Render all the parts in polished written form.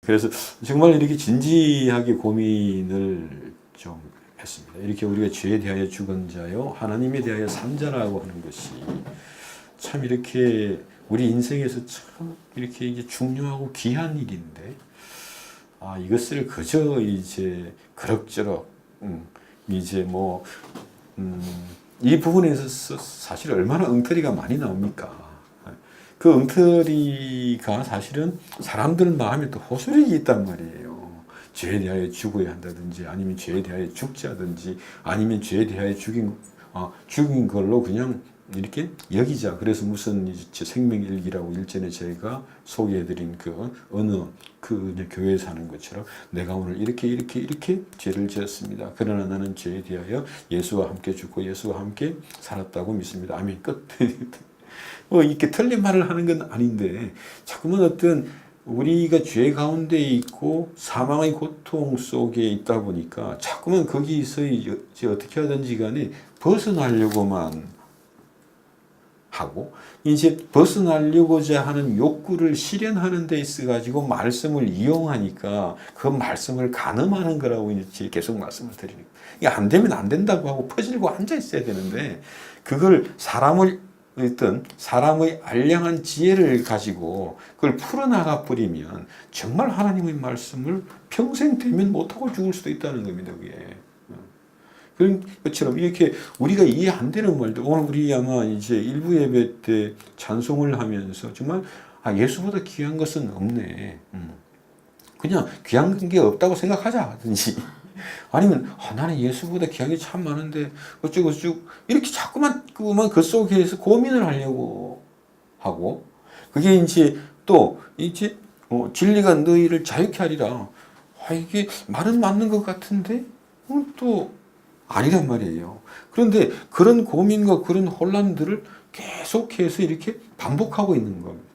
그래서 정말 이렇게 진지하게 고민을 좀 했습니다. 이렇게 우리가 죄에 대하여 죽은 자요, 하나님에 대하여 산 자라고 하는 것이 참 이렇게 우리 인생에서 참 이렇게 이게 중요하고 귀한 일인데, 이것을 그저 이제 그럭저럭, 이제 뭐, 이 부분에 있어서 사실 얼마나 엉터리가 많이 나옵니까? 그 엉터리가 사실은 사람들 마음에 또 호소력이 있단 말이에요. 죄에 대하여 죽어야 한다든지, 아니면 죄에 대하여 죽지 하든지, 아니면 죄에 대하여 죽인 걸로 그냥 이렇게 여기자. 그래서 무슨 생명일기라고 일전에 제가 소개해드린 그 어느 그 교회에서 하는 것처럼 내가 오늘 이렇게 죄를 지었습니다. 그러나 나는 죄에 대하여 예수와 함께 죽고 예수와 함께 살았다고 믿습니다. 아멘. 끝. 뭐 이렇게 틀린 말을 하는 건 아닌데 자꾸만 어떤 우리가 죄 가운데 있고 사망의 고통 속에 있다 보니까 자꾸만 거기서 이제 어떻게 하든지 간에 벗어나려고만 하고 이제 벗어나려고자 하는 욕구를 실현하는 데 있어 가지고 말씀을 이용하니까 그 말씀을 가늠하는 거라고 이제 계속 말씀을 드리는 거예요. 이게 안 되면 안 된다고 하고 퍼질고 앉아 있어야 되는데 그걸 사람의 알량한 지혜를 가지고 그걸 풀어나가 버리면 정말 하나님의 말씀을 평생 되면 못하고 죽을 수도 있다는 겁니다. 그게. 그런 것처럼 이렇게 우리가 이해 안 되는 말들, 오늘 우리 아마 이제 일부 예배 때 찬송을 하면서 정말 예수보다 귀한 것은 없네. 그냥 귀한 게 없다고 생각하자 하든지 아니면 나는 예수보다 귀한 게 참 많은데 어쩌고 이렇게 자꾸만 그 속에서 고민을 하려고 하고 그게 이제 또 이제 진리가 너희를 자유케 하리라. 이게 말은 맞는 것 같은데 또 아니란 말이에요. 그런데 그런 고민과 그런 혼란들을 계속해서 이렇게 반복하고 있는 겁니다.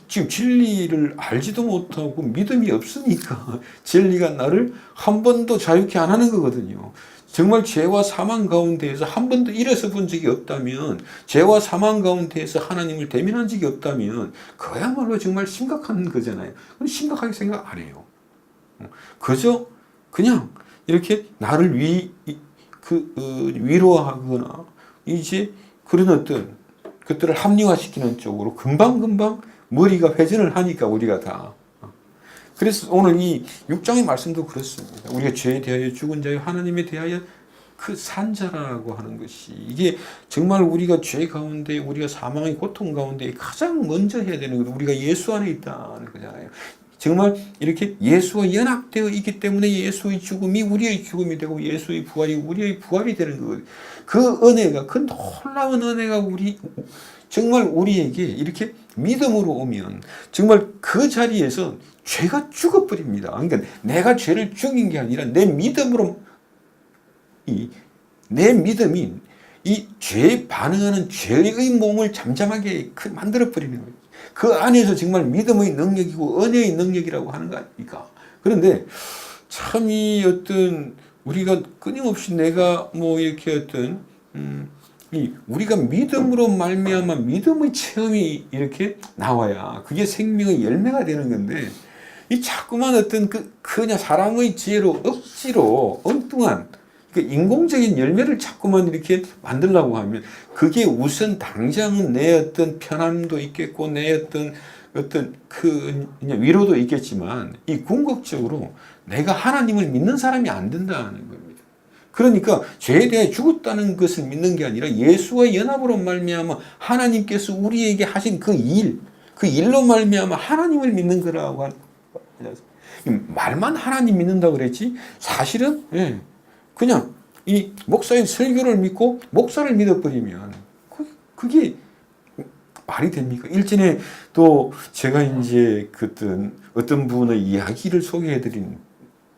지금 진리를 알지도 못하고 믿음이 없으니까 진리가 나를 한 번도 자유케 안 하는 거거든요. 정말 죄와 사망 가운데에서 한 번도 일어서 본 적이 없다면, 죄와 사망 가운데에서 하나님을 대면한 적이 없다면 그야말로 정말 심각한 거잖아요. 심각하게 생각 안 해요. 그저 그냥 이렇게 나를 위로하거나 이제 그런 어떤 것들을 합리화시키는 쪽으로 금방금방 머리가 회전을 하니까 우리가 다. 그래서 오늘 이 6장의 말씀도 그렇습니다. 우리가 죄에 대하여 죽은 자요 하나님에 대하여 그 산자라고 하는 것이 이게 정말 우리가 죄 가운데 우리가 사망의 고통 가운데 가장 먼저 해야 되는 것 우리가 예수 안에 있다는 거잖아요. 정말 이렇게 예수와 연합되어 있기 때문에 예수의 죽음이 우리의 죽음이 되고 예수의 부활이 우리의 부활이 되는 거예요. 그 은혜가 그 놀라운 은혜가 정말 우리에게 이렇게 믿음으로 오면 정말 그 자리에서 죄가 죽어버립니다. 그러니까 내가 죄를 죽인 게 아니라 내 믿음으로 내 믿음이 이 죄에 반응하는 죄의 몸을 잠잠하게 만들어 버리는 거예요. 그 안에서 정말 믿음의 능력이고 은혜의 능력이라고 하는 거 아닙니까? 그런데 참 이 어떤 우리가 끊임없이 내가 뭐 이렇게 어떤 우리가 믿음으로 말미암아 믿음의 체험이 이렇게 나와야 그게 생명의 열매가 되는 건데 이 자꾸만 어떤 그냥 사람의 지혜로 억지로 엉뚱한 인공적인 열매를 자꾸만 이렇게 만들려고 하면 그게 우선 당장은 내 어떤 편함도 있겠고 내 어떤 그냥 위로도 있겠지만 이 궁극적으로 내가 하나님을 믿는 사람이 안 된다는 겁니다. 그러니까 죄에 대해 죽었다는 것을 믿는 게 아니라 예수와 연합으로 말미암아 하나님께서 우리에게 하신 그 일로 말미암아 하나님을 믿는 거라고 하는 거예요. 말만 하나님 믿는다고 그랬지 사실은 그냥 이 목사의 설교를 믿고 목사를 믿어버리면 그게 말이 됩니까? 일전에 또 제가 이제 어떤 분의 이야기를 소개해드린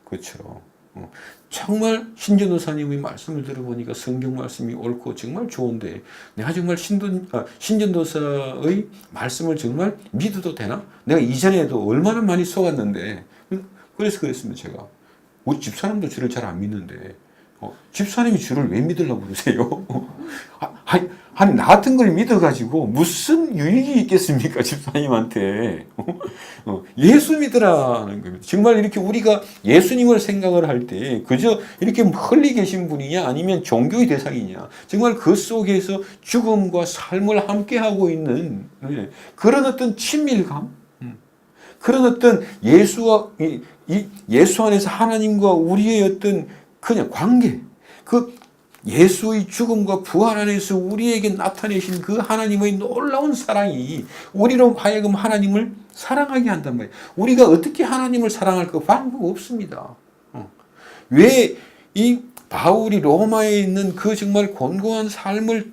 것처럼 정말 신전도사님의 말씀을 들어보니까 성경 말씀이 옳고 정말 좋은데 내가 정말 신전도사의 말씀을 정말 믿어도 되나? 내가 이전에도 얼마나 많이 속았는데 그래서 그랬습니다. 제가 우리 집사람도 저를 잘 안 믿는데 집사님이 주를 왜 믿으려고 그러세요? 아니, 나 같은 걸 믿어가지고 무슨 유익이 있겠습니까? 집사님한테. 예수 믿으라는 겁니다. 정말 이렇게 우리가 예수님을 생각을 할 때 그저 이렇게 헐리 계신 분이냐 아니면 종교의 대상이냐. 정말 그 속에서 죽음과 삶을 함께하고 있는 그런 어떤 친밀감, 그런 어떤 예수 안에서 하나님과 우리의 어떤 그냥 관계, 그 예수의 죽음과 부활 안에서 우리에게 나타내신 그 하나님의 놀라운 사랑이 우리로 하여금 하나님을 사랑하게 한단 말이에요. 우리가 어떻게 하나님을 사랑할까? 방법 없습니다. 왜 이 바울이 로마에 있는 그 정말 곤고한 삶을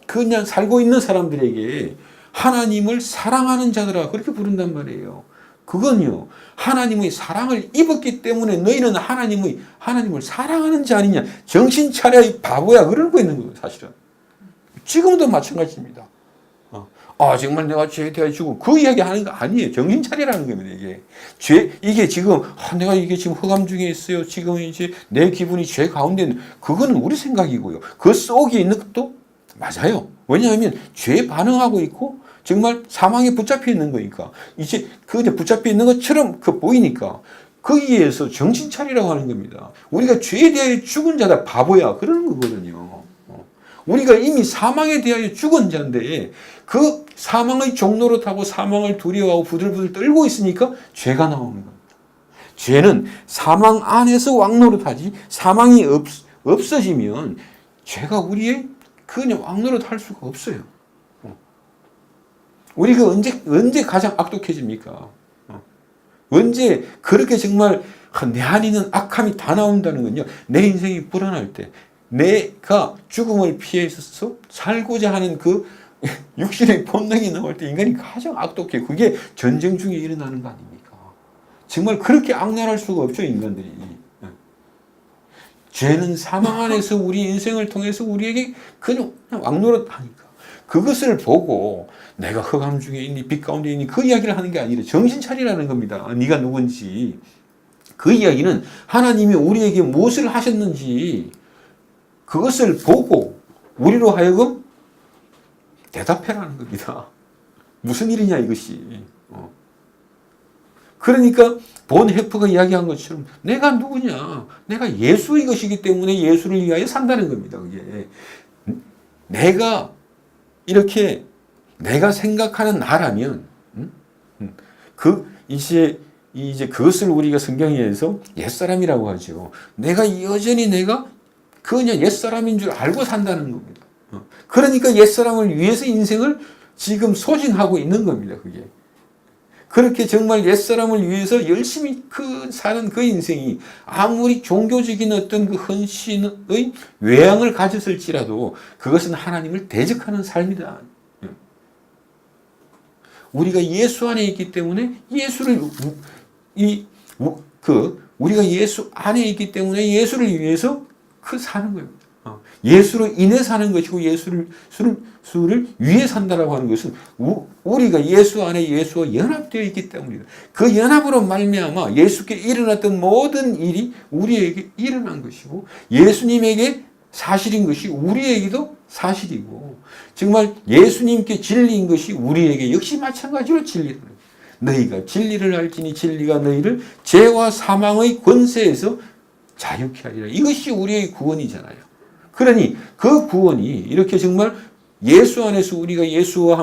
그냥 살고 있는 사람들에게 하나님을 사랑하는 자들아 그렇게 부른단 말이에요. 그건요, 하나님의 사랑을 입었기 때문에 너희는 하나님을 사랑하는 자 아니냐. 정신 차려, 이 바보야. 그러고 있는 거예요, 사실은. 지금도 마찬가지입니다. 정말 내가 죄에 대하여 죽고 그 이야기 하는 거 아니에요. 정신 차리라는 겁니다, 이게. 이게 지금, 내가 이게 지금 허감 중에 있어요. 지금 이제 내 기분이 죄 가운데 있는, 그거는 우리 생각이고요. 그 속에 있는 것도 맞아요. 왜냐하면 죄에 반응하고 있고, 정말 사망에 붙잡혀 있는 거니까. 이제 그 붙잡혀 있는 것처럼 보이니까. 거기에서 정신 차리라고 하는 겁니다. 우리가 죄에 대하여 죽은 자다 바보야. 그러는 거거든요. 우리가 이미 사망에 대하여 죽은 자인데 그 사망의 종로로 타고 사망을 두려워하고 부들부들 떨고 있으니까 죄가 나오는 겁니다. 죄는 사망 안에서 왕노릇하지 사망이 없어지면 죄가 우리의 그냥 왕노릇할 수가 없어요. 우리가 언제 가장 악독해집니까? 언제 그렇게 정말 내 안에 있는 악함이 다 나온다는 건요. 내 인생이 불안할 때 내가 죽음을 피해서 살고자 하는 그 육신의 본능이 나올 때 인간이 가장 악독해. 그게 전쟁 중에 일어나는 거 아닙니까? 정말 그렇게 악랄할 수가 없죠, 인간들이. 죄는 사망 안에서 우리 인생을 통해서 우리에게 그냥 왕노릇 하니까. 그것을 보고 내가 흑암 중에 있니, 빛 가운데 있니, 그 이야기를 하는 게 아니라 정신 차리라는 겁니다. 네가 누군지. 그 이야기는 하나님이 우리에게 무엇을 하셨는지 그것을 보고 우리로 하여금 대답해라는 겁니다. 무슨 일이냐 이것이. 그러니까 본헤프가 이야기한 것처럼 내가 누구냐. 내가 예수의 것이기 때문에 예수를 위하여 산다는 겁니다. 그게. 내가 이렇게 내가 생각하는 나라면 이제 그것을 우리가 성경에서 옛사람이라고 하죠. 내가 여전히 그냥 옛사람인 줄 알고 산다는 겁니다. 그러니까 옛사람을 위해서 인생을 지금 소진하고 있는 겁니다. 그게. 그렇게 정말 옛사람을 위해서 열심히 사는 그 인생이 아무리 종교적인 어떤 그 헌신의 외양을 가졌을지라도 그것은 하나님을 대적하는 삶이다. 우리가 예수 안에 있기 때문에 우리가 예수 안에 있기 때문에 예수를 위해서 사는 겁니다. 예수로 인해 사는 것이고 예수를 위해 산다라고 하는 것은 우리가 예수 안에 예수와 연합되어 있기 때문이다. 그 연합으로 말미암아 예수께 일어났던 모든 일이 우리에게 일어난 것이고 예수님에게 사실인 것이 우리에게도 사실이고 정말 예수님께 진리인 것이 우리에게 역시 마찬가지로 진리다. 너희가 진리를 알지니 진리가 너희를 죄와 사망의 권세에서 자유케 하리라. 이것이 우리의 구원이잖아요. 그러니 그 구원이 이렇게 정말 예수 안에서 우리가 예수와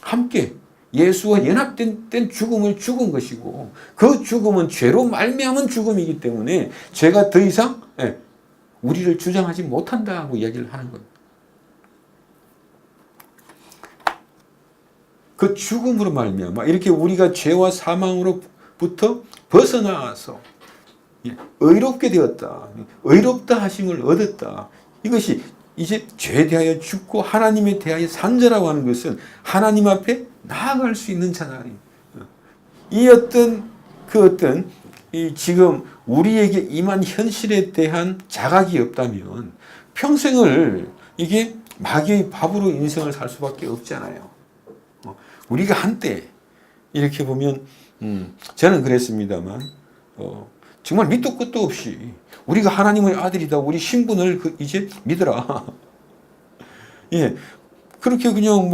함께 예수와 연합된 죽음을 죽은 것이고 그 죽음은 죄로 말미암은 죽음이기 때문에 죄가 더 이상 우리를 주장하지 못한다고 이야기를 하는 겁니다. 그 죽음으로 말미암아 이렇게 우리가 죄와 사망으로부터 벗어나서 의롭게 되었다. 의롭다 하심을 얻었다. 이것이 이제 죄에 대하여 죽고 하나님에 대하여 산 자라고 하는 것은 하나님 앞에 나아갈 수 있는 자다. 이 지금 우리에게 임한 현실에 대한 자각이 없다면 평생을 이게 마귀의 밥으로 인생을 살 수밖에 없잖아요. 우리가 한때 이렇게 보면 저는 그랬습니다만 정말 밑도 끝도 없이 우리가 하나님의 아들이다. 우리 신분을 이제 믿어라. 예. 그렇게 그냥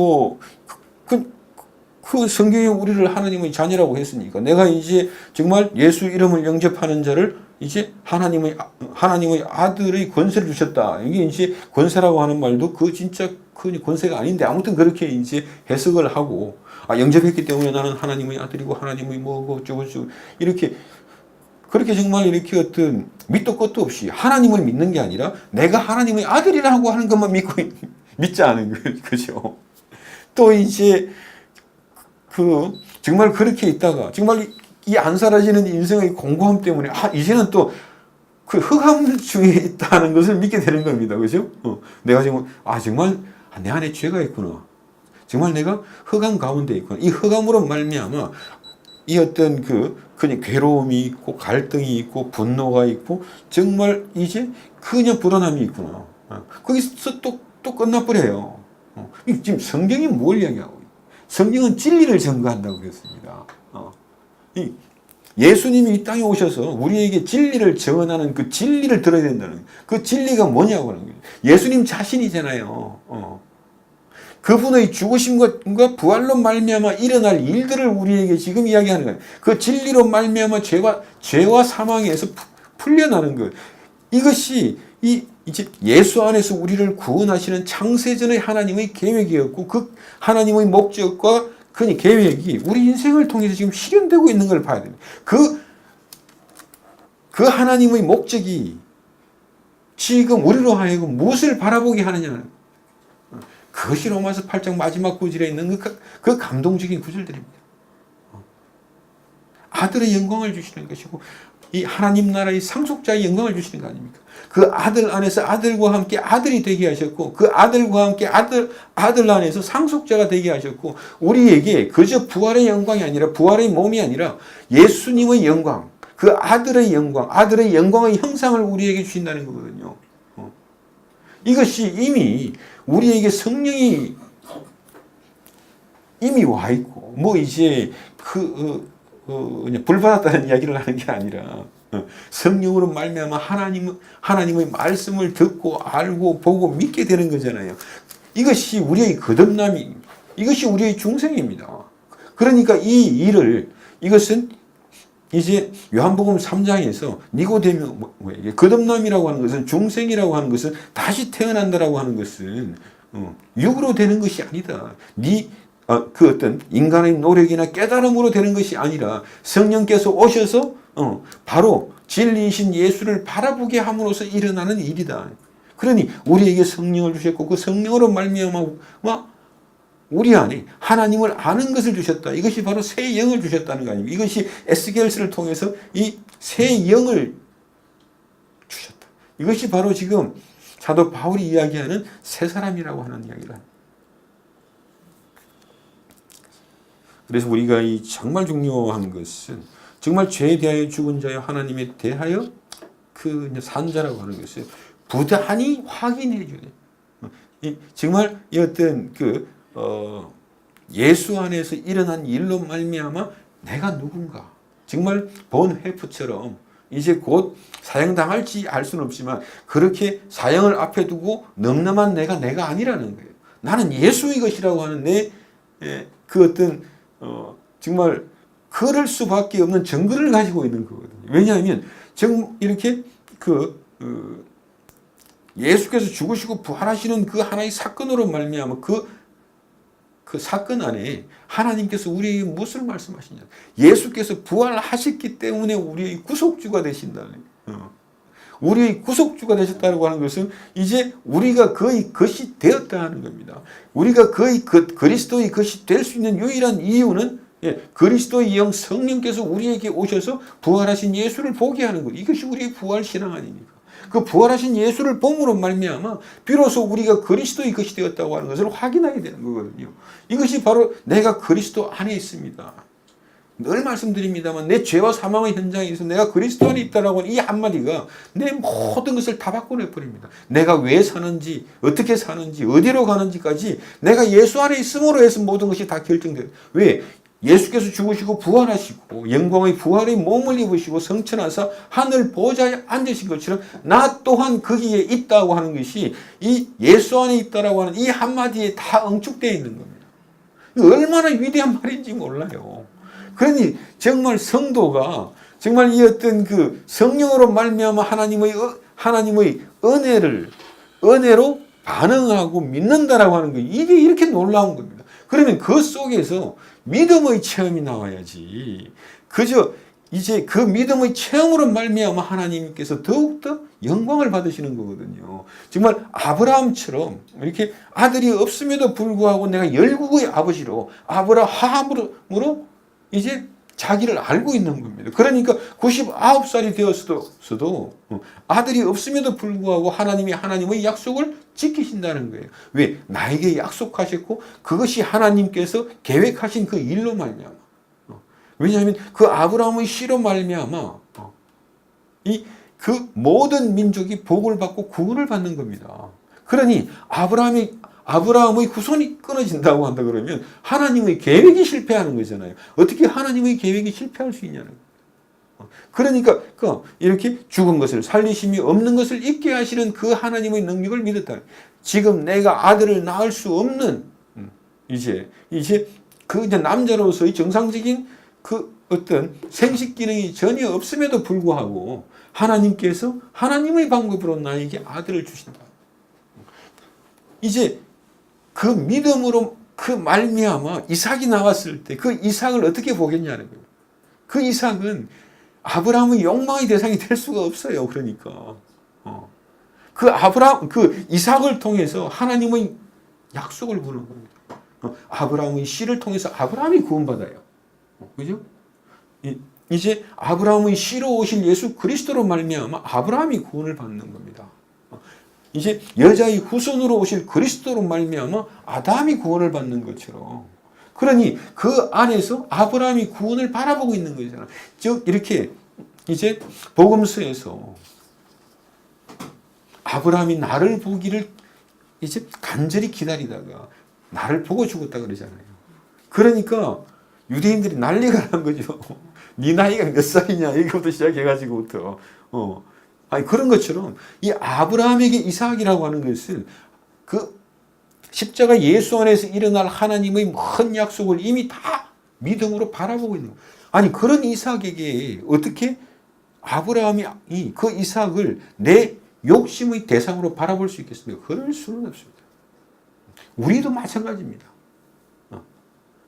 그 성경에 우리를 하나님의 자녀라고 했으니까 내가 이제 정말 예수 이름을 영접하는 자를 이제 하나님의 아들의 권세를 주셨다. 이게 이제 권세라고 하는 말도 그 진짜 그 권세가 아닌데 아무튼 그렇게 이제 해석을 하고 영접했기 때문에 나는 하나님의 아들이고 하나님의 뭐고 어쩌고저쩌고 이렇게 그렇게 정말 이렇게 어떤 밑도 끝도 없이 하나님을 믿는 게 아니라 내가 하나님의 아들이라고 하는 것만 믿지 않은 거죠. 또 이제 정말 그렇게 있다가 정말 이 안 사라지는 인생의 공고함 때문에 이제는 또 그 흑암 중에 있다는 것을 믿게 되는 겁니다. 그죠? 내가 지금 정말 내 안에 죄가 있구나. 정말 내가 흑암 가운데 있구나. 이 흑암으로 말미암아 이 어떤 그냥 괴로움이 있고 갈등이 있고 분노가 있고 정말 이제 그냥 불안함이 있구나. 거기서 또 끝나버려요. 지금 성경이 뭘 이야기하고 성경은 진리를 증거한다고 그랬습니다. 예수님이 이 땅에 오셔서 우리에게 진리를 전하는 그 진리를 들어야 된다는 그 진리가 뭐냐고 하는 거예요. 예수님 자신이잖아요. 그분의 죽으심과 부활로 말미암아 일어날 일들을 우리에게 지금 이야기하는 거예요. 그 진리로 말미암아 죄와 사망에서 풀려나는 것. 이것이 이제 예수 안에서 우리를 구원하시는 창세전의 하나님의 계획이었고 그 하나님의 목적과 그 계획이 우리 인생을 통해서 지금 실현되고 있는 걸 봐야 됩니다. 그 하나님의 목적이 지금 우리로 하여금 무엇을 바라보게 하느냐는 그것이 로마서 8장 마지막 구절에 있는 그 감동적인 구절들입니다. 아들의 영광을 주시는 것이고 이 하나님 나라의 상속자의 영광을 주시는 거 아닙니까? 그 아들 안에서 아들과 함께 아들이 되게 하셨고 그 아들과 함께 아들 안에서 상속자가 되게 하셨고 우리에게 그저 부활의 영광이 아니라 부활의 몸이 아니라 예수님의 영광 그 아들의 영광의 형상을 우리에게 주신다는 거거든요. 이것이 이미 우리에게 성령이 이미 와 있고 이제 불 받았다는 이야기를 하는 게 아니라 성령으로 말미암아 하나님의 말씀을 듣고 알고 보고 믿게 되는 거잖아요. 이것이 우리의 거듭남이 이것이 우리의 중생입니다. 그러니까 이것은 이제 요한복음 3장에서 니고데모 거듭남이라고 하는 것은 중생이라고 하는 것은 다시 태어난다라고 하는 것은 육으로 되는 것이 아니다. 그 어떤 인간의 노력이나 깨달음으로 되는 것이 아니라 성령께서 오셔서 바로 진리이신 예수를 바라보게 함으로써 일어나는 일이다. 그러니 우리에게 성령을 주셨고 그 성령으로 말미암아 우리 안에 하나님을 아는 것을 주셨다. 이것이 바로 새 영을 주셨다는 거 아닙니까? 이것이 에스겔서를 통해서 이 새 영을 주셨다. 이것이 바로 지금 사도 바울이 이야기하는 새 사람이라고 하는 이야기를 합니다. 그래서 우리가 이 정말 중요한 것은 정말 죄에 대하여 죽은 자여 하나님에 대하여 그 산자라고 하는 것을 부단히 확인해 주네. 정말 이 어떤 예수 안에서 일어난 일로 말미암아 내가 누군가 정말 본 회프처럼 이제 곧 사형당할지 알 수는 없지만 그렇게 사형을 앞에 두고 늠름한 내가 아니라는 거예요. 나는 예수의 것이라고 하는 그 어떤 정말 그럴 수밖에 없는 증거를 가지고 있는 거거든요. 왜냐하면 이렇게 예수께서 죽으시고 부활하시는 그 하나의 사건으로 말미암아 그 사건 안에 하나님께서 우리에게 무엇을 말씀하시냐? 예수께서 부활하셨기 때문에 우리의 구속주가 되신다는 우리의 구속주가 되셨다고 하는 것은 이제 우리가 거의 것이 되었다는 겁니다. 우리가 거의 그리스도의 것이 될 수 있는 유일한 이유는 그리스도의 영 성령께서 우리에게 오셔서 부활하신 예수를 보게 하는 것. 이것이 우리의 부활 신앙 아닙니까? 그 부활하신 예수를 봄으로 말미암아 비로소 우리가 그리스도의 것이 되었다고 하는 것을 확인하게 되는 거거든요. 이것이 바로 내가 그리스도 안에 있습니다. 늘 말씀드립니다만 내 죄와 사망의 현장에서 내가 그리스도 안에 있다라고 하는 이 한마디가 내 모든 것을 다 바꿔내버립니다. 내가 왜 사는지 어떻게 사는지 어디로 가는지까지 내가 예수 안에 있음으로 해서 모든 것이 다 결정돼요. 왜? 예수께서 죽으시고 부활하시고 영광의 부활의 몸을 입으시고 성천하사 하늘 보좌에 앉으신 것처럼 나 또한 거기에 있다고 하는 것이 이 예수 안에 있다라고 하는 이 한마디에 다 응축되어 있는 겁니다. 얼마나 위대한 말인지 몰라요. 그러니 정말 성도가 정말 이 어떤 그 성령으로 말미암아 하나님의 은혜로 반응하고 믿는다라고 하는 거, 이게 이렇게 놀라운 겁니다. 그러면 그 속에서 믿음의 체험이 나와야지. 그저 이제 그 믿음의 체험으로 말미암아 하나님께서 더욱더 영광을 받으시는 거거든요. 정말 아브라함처럼 이렇게 아들이 없음에도 불구하고 내가 열국의 아버지로 아브라함으로 이제 자기를 알고 있는 겁니다. 그러니까 99살이 되었어도 아들이 없음에도 불구하고 하나님의 약속을 지키신다는 거예요. 왜? 나에게 약속하셨고 그것이 하나님께서 계획하신 그 일로 말미암아. 왜냐하면 그 아브라함의 씨로 말미암아 그 모든 민족이 복을 받고 구원을 받는 겁니다. 그러니 아브라함의 후손이 끊어진다고 한다 그러면 하나님의 계획이 실패하는 거잖아요. 어떻게 하나님의 계획이 실패할 수 있냐는 거예요. 그러니까 이렇게 죽은 것을 살리심이 없는 것을 있게 하시는 그 하나님의 능력을 믿었다. 지금 내가 아들을 낳을 수 없는 이제 그 남자로서의 정상적인 그 어떤 생식 기능이 전혀 없음에도 불구하고 하나님께서 하나님의 방법으로 나에게 아들을 주신다. 이제 그 믿음으로 그 말미암아 이삭이 나왔을 때 그 이삭을 어떻게 보겠냐는 거예요. 그 이삭은 아브라함의 욕망의 대상이 될 수가 없어요. 그러니까 그 이삭을 통해서 하나님의 약속을 보는 겁니다. 아브라함의 씨를 통해서 아브라함이 구원받아요. 그죠? 이제 아브라함의 씨로 오실 예수 그리스도로 말미암아 아브라함이 구원을 받는 겁니다. 이제 여자의 후손으로 오실 그리스도로 말미암아 아담이 구원을 받는 것처럼, 그러니 그 안에서 아브라함이 구원을 바라보고 있는 거잖아요. 즉 이렇게 이제 복음서에서 아브라함이 나를 보기를 이제 간절히 기다리다가 나를 보고 죽었다 그러잖아요. 그러니까 유대인들이 난리가 난 거죠. 네 나이가 몇 살이냐 이거부터 시작해가지고부터 그런 것처럼 이 아브라함에게 이삭이라고 하는 것은 그 십자가 예수 안에서 일어날 하나님의 큰 약속을 이미 다 믿음으로 바라보고 있는 거예요. 아니 그런 이삭에게 어떻게 아브라함이 그 이삭을 내 욕심의 대상으로 바라볼 수 있겠습니까? 그럴 수는 없습니다. 우리도 마찬가지입니다.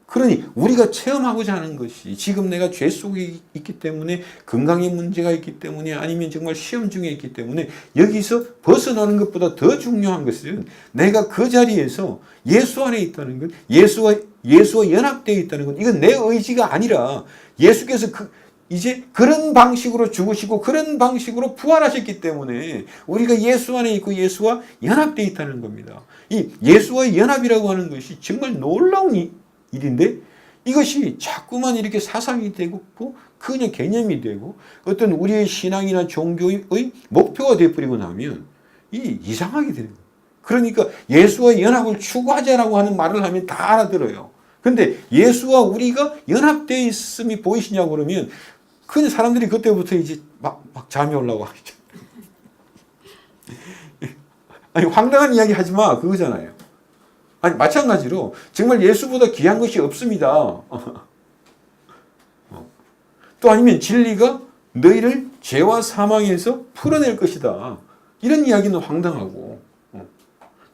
그러니 우리가 체험하고자 하는 것이 지금 내가 죄 속에 있기 때문에, 건강에 문제가 있기 때문에, 아니면 정말 시험 중에 있기 때문에 여기서 벗어나는 것보다 더 중요한 것은 내가 그 자리에서 예수 안에 있다는 것, 예수와 연합되어 있다는 것, 이건 내 의지가 아니라 예수께서 이제 그런 방식으로 죽으시고 그런 방식으로 부활하셨기 때문에 우리가 예수 안에 있고 예수와 연합되어 있다는 겁니다. 이 예수와의 연합이라고 하는 것이 정말 놀라운 일인데 이것이 자꾸만 이렇게 사상이 되고 그냥 개념이 되고 어떤 우리의 신앙이나 종교의 목표가 되어버리고 나면 이상하게 되는 거예요. 그러니까 예수와 연합을 추구하자라고 하는 말을 하면 다 알아들어요. 근데 예수와 우리가 연합되어 있음이 보이시냐고 그러면 그냥 사람들이 그때부터 이제 막 잠이 올라오고 하죠. 아니 황당한 이야기 하지 마 그거잖아요. 아니 마찬가지로 정말 예수보다 귀한 것이 없습니다. 또 아니면 진리가 너희를 죄와 사망에서 풀어낼 것이다. 이런 이야기는 황당하고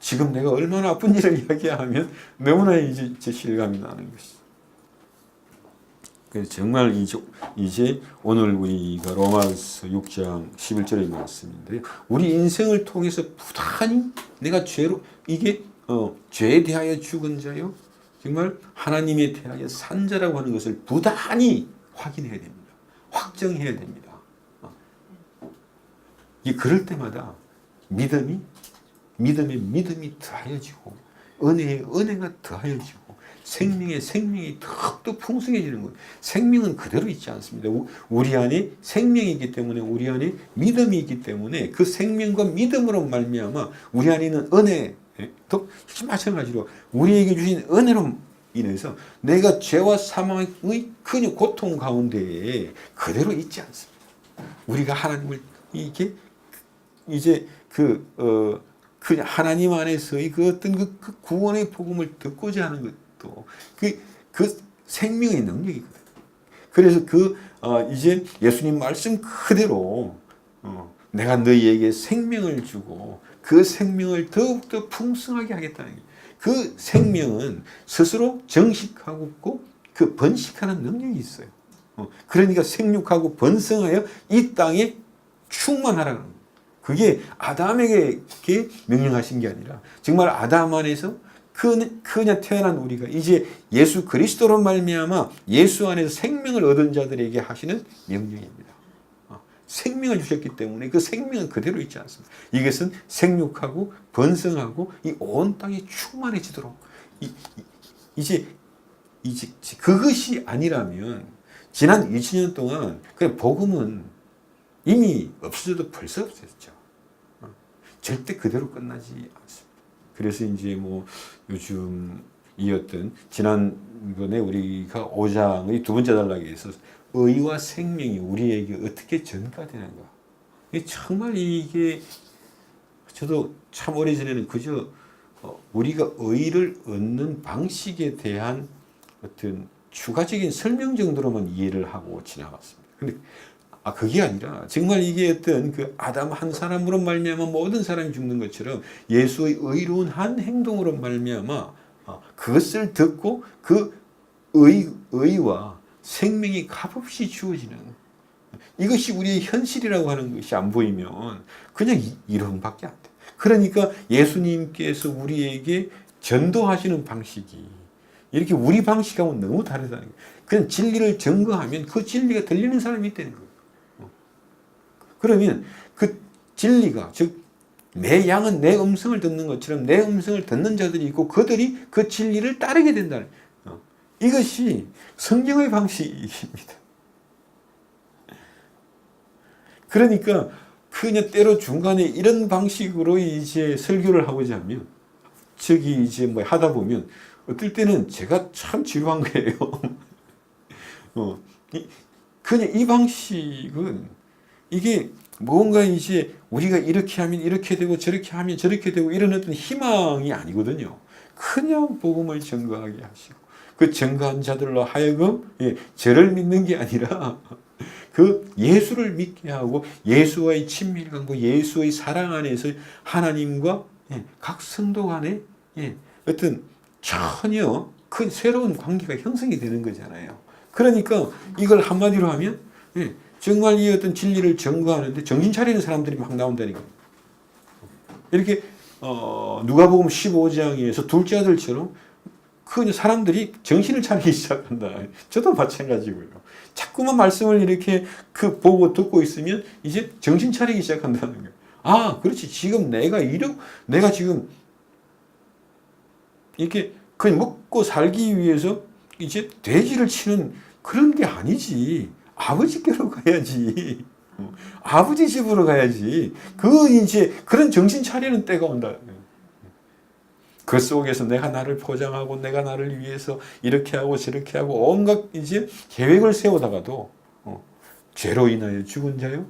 지금 내가 얼마나 아픈 일을 이야기하면 너무나 이제 실감이 나는 것이죠. 그래서 정말 이제 오늘 우리가 로마서 6장 11절의 말씀인데 우리 인생을 통해서 부단히 내가 죄에 대하여 죽은 자요 정말 하나님에 대하여 산 자라고 하는 것을 부단히 확인해야 됩니다. 확정해야 됩니다. 그럴 때마다 믿음에 믿음이 더하여지고 은혜에 은혜가 더하여지고 생명에 생명이 더욱더 풍성해지는 거예요. 생명은 그대로 있지 않습니다. 우리 안에 생명이 있기 때문에, 우리 안에 믿음이 있기 때문에 그 생명과 믿음으로 말미암아 우리 안에 있는 은혜, 또 마찬가지로 우리에게 주신 은혜로 인해서 내가 죄와 사망의 큰 고통 가운데에 그대로 있지 않습니다. 우리가 하나님을 이게 이제 그 하나님 안에서의 그 어떤 그 구원의 복음을 듣고자 하는 것도 그 생명의 능력이거든요. 그래서 이제 예수님 말씀 그대로 내가 너희에게 생명을 주고 그 생명을 더욱더 풍성하게 하겠다는 거예요. 그 생명은 스스로 정식하고 그 번식하는 능력이 있어요. 그러니까 생육하고 번성하여 이 땅에 충만하라는 거예요. 그게 아담에게 명령하신 게 아니라 정말 아담 안에서 그냥 태어난 우리가 이제 예수 그리스도로 말미암아 예수 안에서 생명을 얻은 자들에게 하시는 명령입니다. 생명을 주셨기 때문에 그 생명은 그대로 있지 않습니다. 이것은 생육하고 번성하고 이 온 땅이 충만해지도록 이제 그것이 아니라면 지난 2000년 동안 그 복음은 이미 없어져도 벌써 없었죠. 절대 그대로 끝나지 않습니다. 그래서 이제 뭐 요즘 이었던 지난번에 우리가 5장의 두 번째 단락에서 의와 생명이 우리에게 어떻게 전가되는가. 정말 이게 저도 참 오래전에는 그저 우리가 의를 얻는 방식에 대한 어떤 추가적인 설명 정도로만 이해를 하고 지나갔습니다. 근데 그게 아니라 정말 이게 어떤 그 아담 한 사람으로 말미암아 모든 사람이 죽는 것처럼 예수의 의로운 한 행동으로 말미암아 그것을 듣고 그 의와 생명이 값없이 주어지는 이것이 우리의 현실이라고 하는 것이 안 보이면 그냥 이론밖에 안 돼. 그러니까 예수님께서 우리에게 전도하시는 방식이 이렇게 우리 방식하고는 너무 다르다는 거예요. 그냥 진리를 증거하면 그 진리가 들리는 사람이 있다는 거예요. 그러면 그 진리가 즉 내 양은 내 음성을 듣는 것처럼 내 음성을 듣는 자들이 있고 그들이 그 진리를 따르게 된다는 이것이 성경의 방식입니다. 그러니까 그냥 때로 중간에 이런 방식으로 이제 설교를 하고자 하면 저기 이제 뭐 하다 보면 어떨 때는 제가 참 지루한 거예요. 그냥 이 방식은 이게 뭔가 이제 우리가 이렇게 하면 이렇게 되고 저렇게 하면 저렇게 되고 이런 어떤 희망이 아니거든요. 그냥 복음을 증거하게 하시고 그 증거한 자들로 하여금 저를 믿는 게 아니라 그 예수를 믿게 하고 예수와의 친밀감과 예수의 사랑 안에서 하나님과 각 성도 간에 어떤 전혀 큰 새로운 관계가 형성이 되는 거잖아요. 그러니까 이걸 한마디로 하면 정말 이 어떤 진리를 증거하는데 정신 차리는 사람들이 막 나온다는 거예요. 이렇게 누가복음 15장에서 둘째 아들처럼 그 사람들이 정신을 차리기 시작한다. 저도 마찬가지고요. 자꾸만 말씀을 이렇게 보고 듣고 있으면 이제 정신 차리기 시작한다는 거예요. 그렇지. 지금 내가 지금 이렇게 그냥 먹고 살기 위해서 이제 돼지를 치는 그런 게 아니지. 아버지께로 가야지. 아버지 집으로 가야지. 이제 그런 정신 차리는 때가 온다. 그 속에서 내가 나를 포장하고 내가 나를 위해서 이렇게 하고 저렇게 하고 온갖 이제 계획을 세우다가도 죄로 인하여 죽은 자요,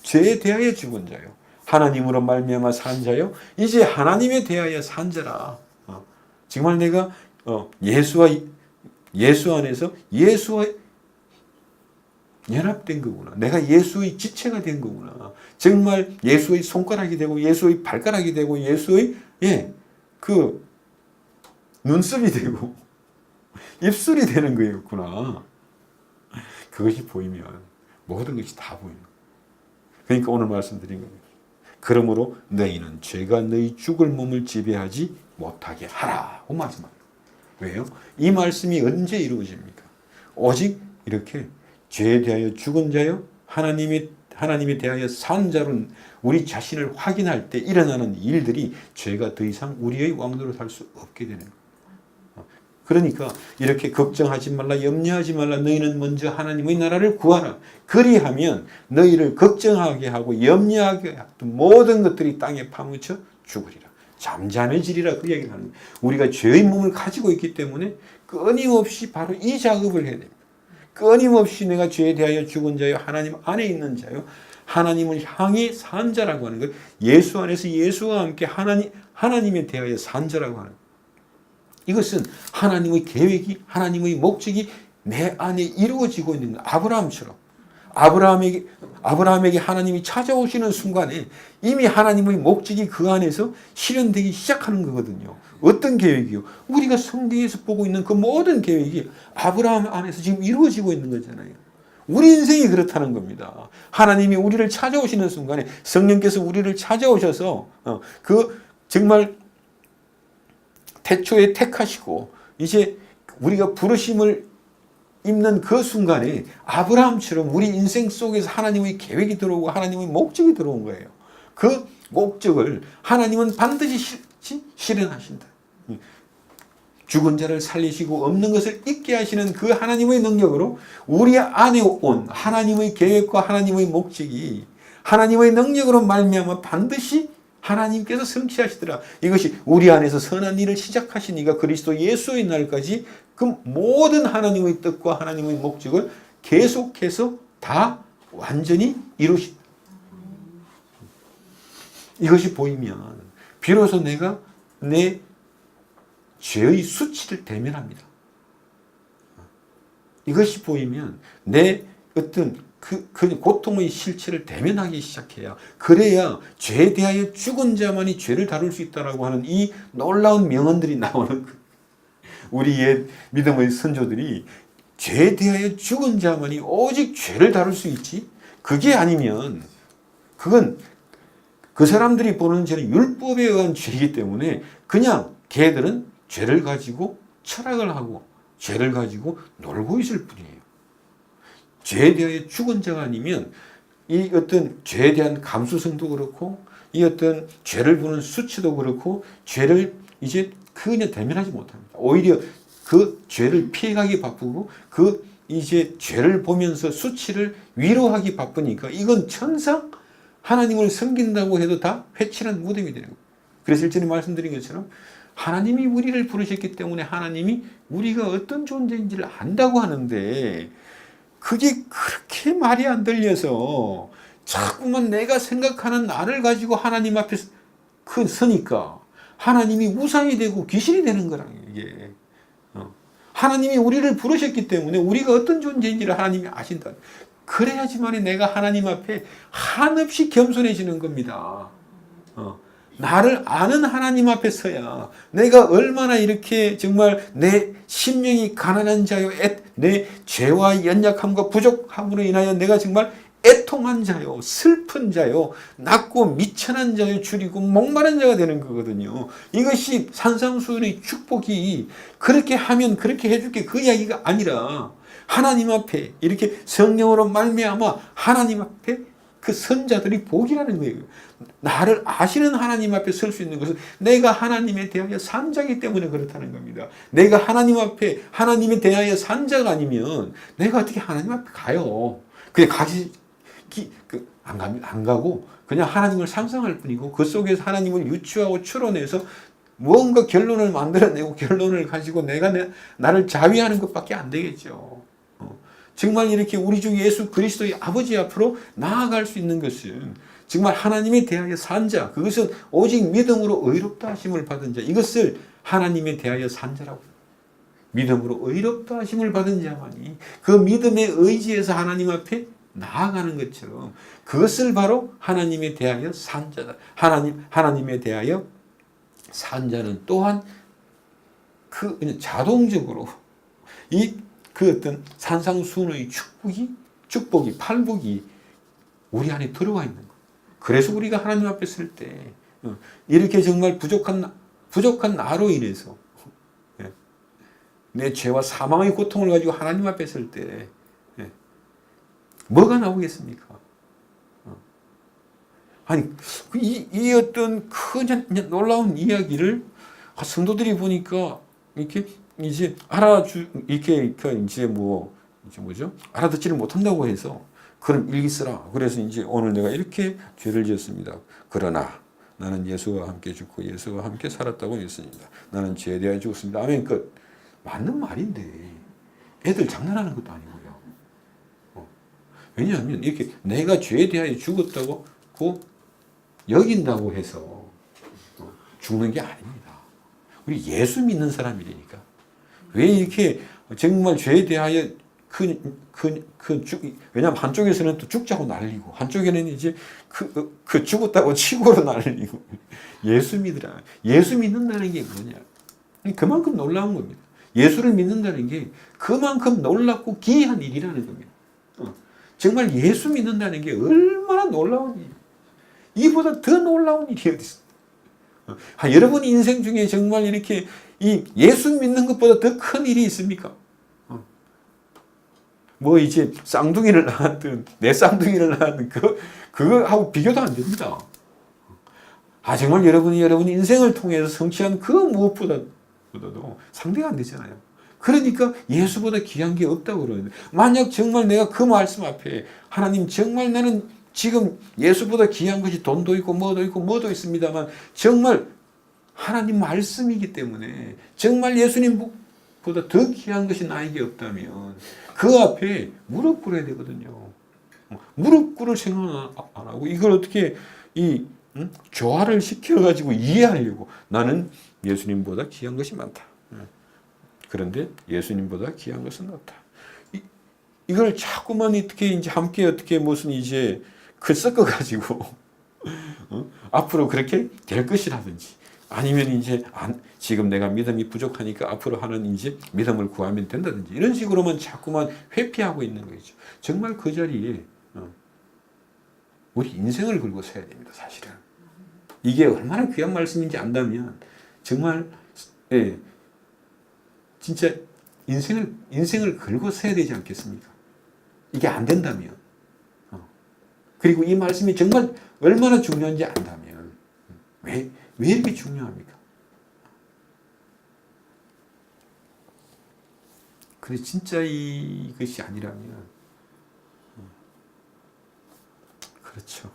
죄에 대하여 죽은 자요, 하나님으로 말미암아 산 자요, 이제 하나님에 대하여 산 자라. 정말 내가 예수 안에서 예수와 연합된 거구나. 내가 예수의 지체가 된 거구나. 정말 예수의 손가락이 되고 예수의 발가락이 되고 예수의 그 눈썹이 되고 입술이 되는 거였구나. 그것이 보이면 모든 것이 다 보이는 거예요. 그러니까 오늘 말씀드린 겁니다. 그러므로 너희는 죄가 너희 죽을 몸을 지배하지 못하게 하라고 말씀합니다. 왜요? 이 말씀이 언제 이루어집니까? 오직 이렇게 죄에 대하여 죽은 자요, 하나님에 대하여 산 자로 우리 자신을 확인할 때 일어나는 일들이 죄가 더 이상 우리의 왕노릇 할 수 없게 되는 거예요. 그러니까 이렇게 걱정하지 말라, 염려하지 말라. 너희는 먼저 하나님의 나라를 구하라. 그리하면 너희를 걱정하게 하고 염려하게 하던 모든 것들이 땅에 파묻혀 죽으리라. 잠잠해지리라 그 얘기를 하는 거예요. 우리가 죄의 몸을 가지고 있기 때문에 끊임없이 바로 이 작업을 해야 됩니다. 끊임없이 내가 죄에 대하여 죽은 자요 하나님 안에 있는 자요 하나님을 향해 산 자라고 하는 거예요. 예수 안에서 예수와 함께 하나님에 대하여 산 자라고 하는 거예요. 이것은 하나님의 계획이 하나님의 목적이 내 안에 이루어지고 있는 거예요. 아브라함에게 하나님이 찾아오시는 순간에 이미 하나님의 목적이 그 안에서 실현되기 시작하는 거거든요. 어떤 계획이요? 우리가 성경에서 보고 있는 그 모든 계획이 아브라함 안에서 지금 이루어지고 있는 거잖아요. 우리 인생이 그렇다는 겁니다. 하나님이 우리를 찾아오시는 순간에 성령께서 우리를 찾아오셔서 그 정말 태초에 택하시고 이제 우리가 부르심을 입는 그 순간에 아브라함처럼 우리 인생 속에서 하나님의 계획이 들어오고 하나님의 목적이 들어온 거예요. 그 목적을 하나님은 반드시 실현하신다. 죽은 자를 살리시고 없는 것을 있게 하시는 그 하나님의 능력으로 우리 안에 온 하나님의 계획과 하나님의 목적이 하나님의 능력으로 말미암아 반드시 하나님께서 성취하시더라. 이것이 우리 안에서 선한 일을 시작하신 이가 그리스도 예수의 날까지 그 모든 하나님의 뜻과 하나님의 목적을 계속해서 다 완전히 이루신다. 이것이 보이면 비로소 내가 내 죄의 수치를 대면합니다. 이것이 보이면 내 어떤 그 고통의 실체를 대면하기 시작해야 그래야 죄에 대하여 죽은 자만이 죄를 다룰 수 있다라고 하는 이 놀라운 명언들이 나오는 거예요. 우리 옛 믿음의 선조들이 죄에 대하여 죽은 자만이 오직 죄를 다룰 수 있지 그게 아니면 그건 그 사람들이 보는 죄는 율법에 의한 죄이기 때문에 그냥 걔들은 죄를 가지고 철학을 하고 죄를 가지고 놀고 있을 뿐이에요. 죄에 대하여 죽은 자가 아니면 이 어떤 죄에 대한 감수성도 그렇고 이 어떤 죄를 보는 수치도 그렇고 죄를 이제 그냥 대면하지 못합니다. 오히려 그 죄를 피해가기 바쁘고 그 이제 죄를 보면서 수치를 위로하기 바쁘니까 이건 천상 하나님을 섬긴다고 해도 다 회칠한 무덤이 되는 거예요. 그래서 일전에 말씀드린 것처럼 하나님이 우리를 부르셨기 때문에 하나님이 우리가 어떤 존재인지를 안다고 하는데 그게 그렇게 말이 안 들려서 자꾸만 내가 생각하는 나를 가지고 하나님 앞에 서니까 하나님이 우상이 되고 귀신이 되는 거랑 이게. 하나님이 우리를 부르셨기 때문에 우리가 어떤 존재인지를 하나님이 아신다. 그래야지만 내가 하나님 앞에 한없이 겸손해지는 겁니다. 나를 아는 하나님 앞에 서야 내가 얼마나 이렇게 정말 내 심령이 가난한 자요, 내 죄와 연약함과 부족함으로 인하여 내가 정말 애통한 자요, 슬픈 자요, 낮고 미천한 자요, 줄이고 목마른 자가 되는 거거든요. 이것이 산상수훈의 축복이 그렇게 하면 그렇게 해줄게 그 이야기가 아니라 하나님 앞에 이렇게 성령으로 말미암아 하나님 앞에 그 선자들이 복이라는 거예요. 나를 아시는 하나님 앞에 설 수 있는 것은 내가 하나님에 대하여 산 자이기 때문에 그렇다는 겁니다. 내가 하나님 앞에 하나님에 대하여 산 자가 아니면 내가 어떻게 하나님 앞에 가요? 그냥 안 가고 그냥 하나님을 상상할 뿐이고 그 속에서 하나님을 유추하고 추론해서 무언가 결론을 만들어내고 결론을 가지고 나를 자위하는 것밖에 안 되겠죠. 정말 이렇게 우리 주 예수 그리스도의 아버지 앞으로 나아갈 수 있는 것은 정말 하나님에 대하여 산 자, 그것은 오직 믿음으로 의롭다 하심을 받은 자, 이것을 하나님에 대하여 산 자라고. 믿음으로 의롭다 하심을 받은 자만이 그 믿음의 의지에서 하나님 앞에 나아가는 것처럼 그것을 바로 하나님에 대하여 산 자다. 하나님에 대하여 산 자는 또한 그냥 자동적으로 그 어떤 산상수훈의 축복이 팔복이 우리 안에 들어와 있는 거예요. 그래서 우리가 하나님 앞에 설 때 이렇게 정말 부족한 나로 인해서 내 죄와 사망의 고통을 가지고 하나님 앞에 설 때 뭐가 나오겠습니까? 아니 이 어떤 큰 놀라운 이야기를 성도들이 보니까 이렇게 이제 이렇게 이제 뭐죠? 알아듣지를 못한다고 해서 그럼 일기 쓰라. 그래서 이제 오늘 내가 이렇게 죄를 지었습니다. 그러나 나는 예수와 함께 죽고 예수와 함께 살았다고 믿습니다. 나는 죄에 대하여 죽었습니다. 아멘. 끝. 맞는 말인데 애들 장난하는 것도 아니고요. 왜냐하면 이렇게 내가 죄에 대하여 죽었다고 여긴다고 해서 죽는 게 아닙니다. 우리 예수 믿는 사람이니까. 왜 이렇게 정말 죄에 대하여 왜냐하면 한쪽에서는 또 죽자고 난리고, 한쪽에는 이제 죽었다고 치고로 난리고. 예수 믿으라. 예수 믿는다는 게 뭐냐? 그만큼 놀라운 겁니다. 예수를 믿는다는 게 그만큼 놀랍고 기이한 일이라는 겁니다. 정말 예수 믿는다는 게 얼마나 놀라운 일이에요. 이보다 더 놀라운 일이 어디 있어요? 여러분 인생 중에 정말 이렇게 이 예수 믿는 것보다 더 큰 일이 있습니까? 뭐 이제 쌍둥이를 낳았든 내 쌍둥이를 낳았든 그거하고 비교도 안 됩니다. 정말 여러분이 인생을 통해서 성취한 그 무엇보다도 상대가 안 되잖아요. 그러니까 예수보다 귀한 게 없다고 그러는데, 만약 정말 내가 그 말씀 앞에 하나님 정말 나는 지금 예수보다 귀한 것이 돈도 있고 뭐도 있습니다만 정말 하나님 말씀이기 때문에 정말 예수님보다 더 귀한 것이 나에게 없다면 그 앞에 무릎 꿇어야 되거든요. 무릎 꿇을 생각 안 하고 이걸 어떻게 조화를 시켜가지고 이해하려고 나는 예수님보다 귀한 것이 많다. 그런데 예수님보다 귀한 것은 없다. 이걸 자꾸만 어떻게 이제 함께 어떻게 무슨 이제 섞어가지고 앞으로 그렇게 될 것이라든지 아니면 이제 지금 내가 믿음이 부족하니까 앞으로 하는 이제 믿음을 구하면 된다든지 이런 식으로만 자꾸만 회피하고 있는 거죠. 정말 그 자리에 우리 인생을 걸고 서야 됩니다. 사실은 이게 얼마나 귀한 말씀인지 안다면 정말 진짜 인생을 걸고 서야 되지 않겠습니까? 이게 안 된다면 그리고 이 말씀이 정말 얼마나 중요한지 안다면 왜 이렇게 중요합니까? 그래 진짜 이것이 아니라면 그렇죠.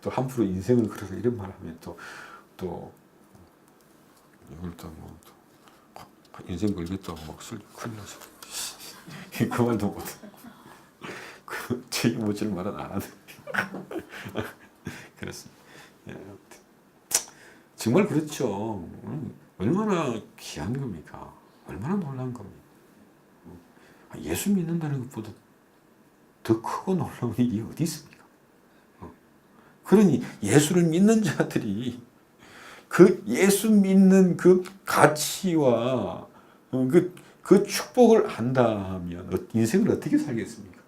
또 함부로 인생을 걸어서 이런 말 하면 또 이걸 또 뭐 인생 걸겠다고 막 큰일 나서 그 말도 못해. 제 못질 말은 안 하네. 그렇습니다. 정말 그렇죠. 얼마나 귀한 겁니까? 얼마나 놀라운 겁니까? 예수 믿는다는 것보다 더 크고 놀라운 일이 어디 있습니까? 그러니 예수를 믿는 자들이 그 예수 믿는 그 가치와 그 축복을 안다면 인생을 어떻게 살겠습니까?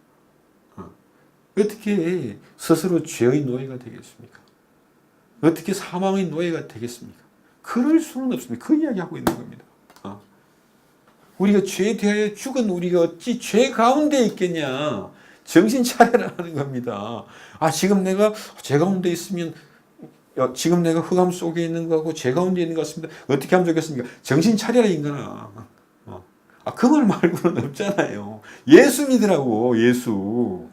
어떻게 스스로 죄의 노예가 되겠습니까? 어떻게 사망의 노예가 되겠습니까? 그럴 수는 없습니다. 그 이야기하고 있는 겁니다. 우리가 죄에 대하여 죽은 우리가 어찌 죄 가운데 있겠냐? 정신 차려라 하는 겁니다. 지금 내가 죄 가운데 있으면 지금 내가 흑암 속에 있는 거하고 죄 가운데 있는 것 같습니다. 어떻게 하면 좋겠습니까? 정신 차려라 인간아. 그 말 말고는 없잖아요. 예수 믿으라고. 예수.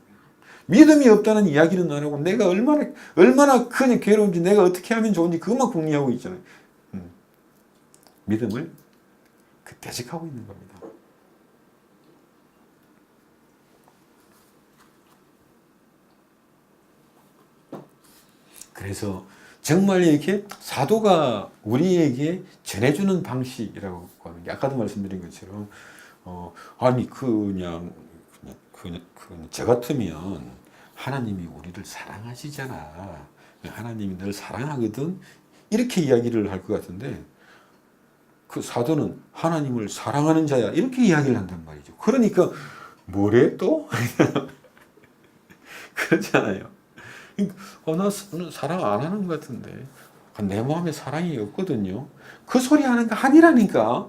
믿음이 없다는 이야기는 안 하고 내가 얼마나 큰 괴로운지 내가 어떻게 하면 좋은지 그것만 궁리하고 있잖아요. 믿음을 되직하고 있는 겁니다. 그래서 정말 이렇게 사도가 우리에게 전해주는 방식이라고 하는 게 아까도 말씀드린 것처럼 그냥 저 같으면 하나님이 우리를 사랑하시잖아. 하나님이 널 사랑하거든. 이렇게 이야기를 할 것 같은데 그 사도는 하나님을 사랑하는 자야. 이렇게 이야기를 한단 말이죠. 그러니까 뭐래 또? 그렇잖아요. 나 사랑 안 하는 것 같은데 내 마음에 사랑이 없거든요. 그 소리 하는 거 아니라니까.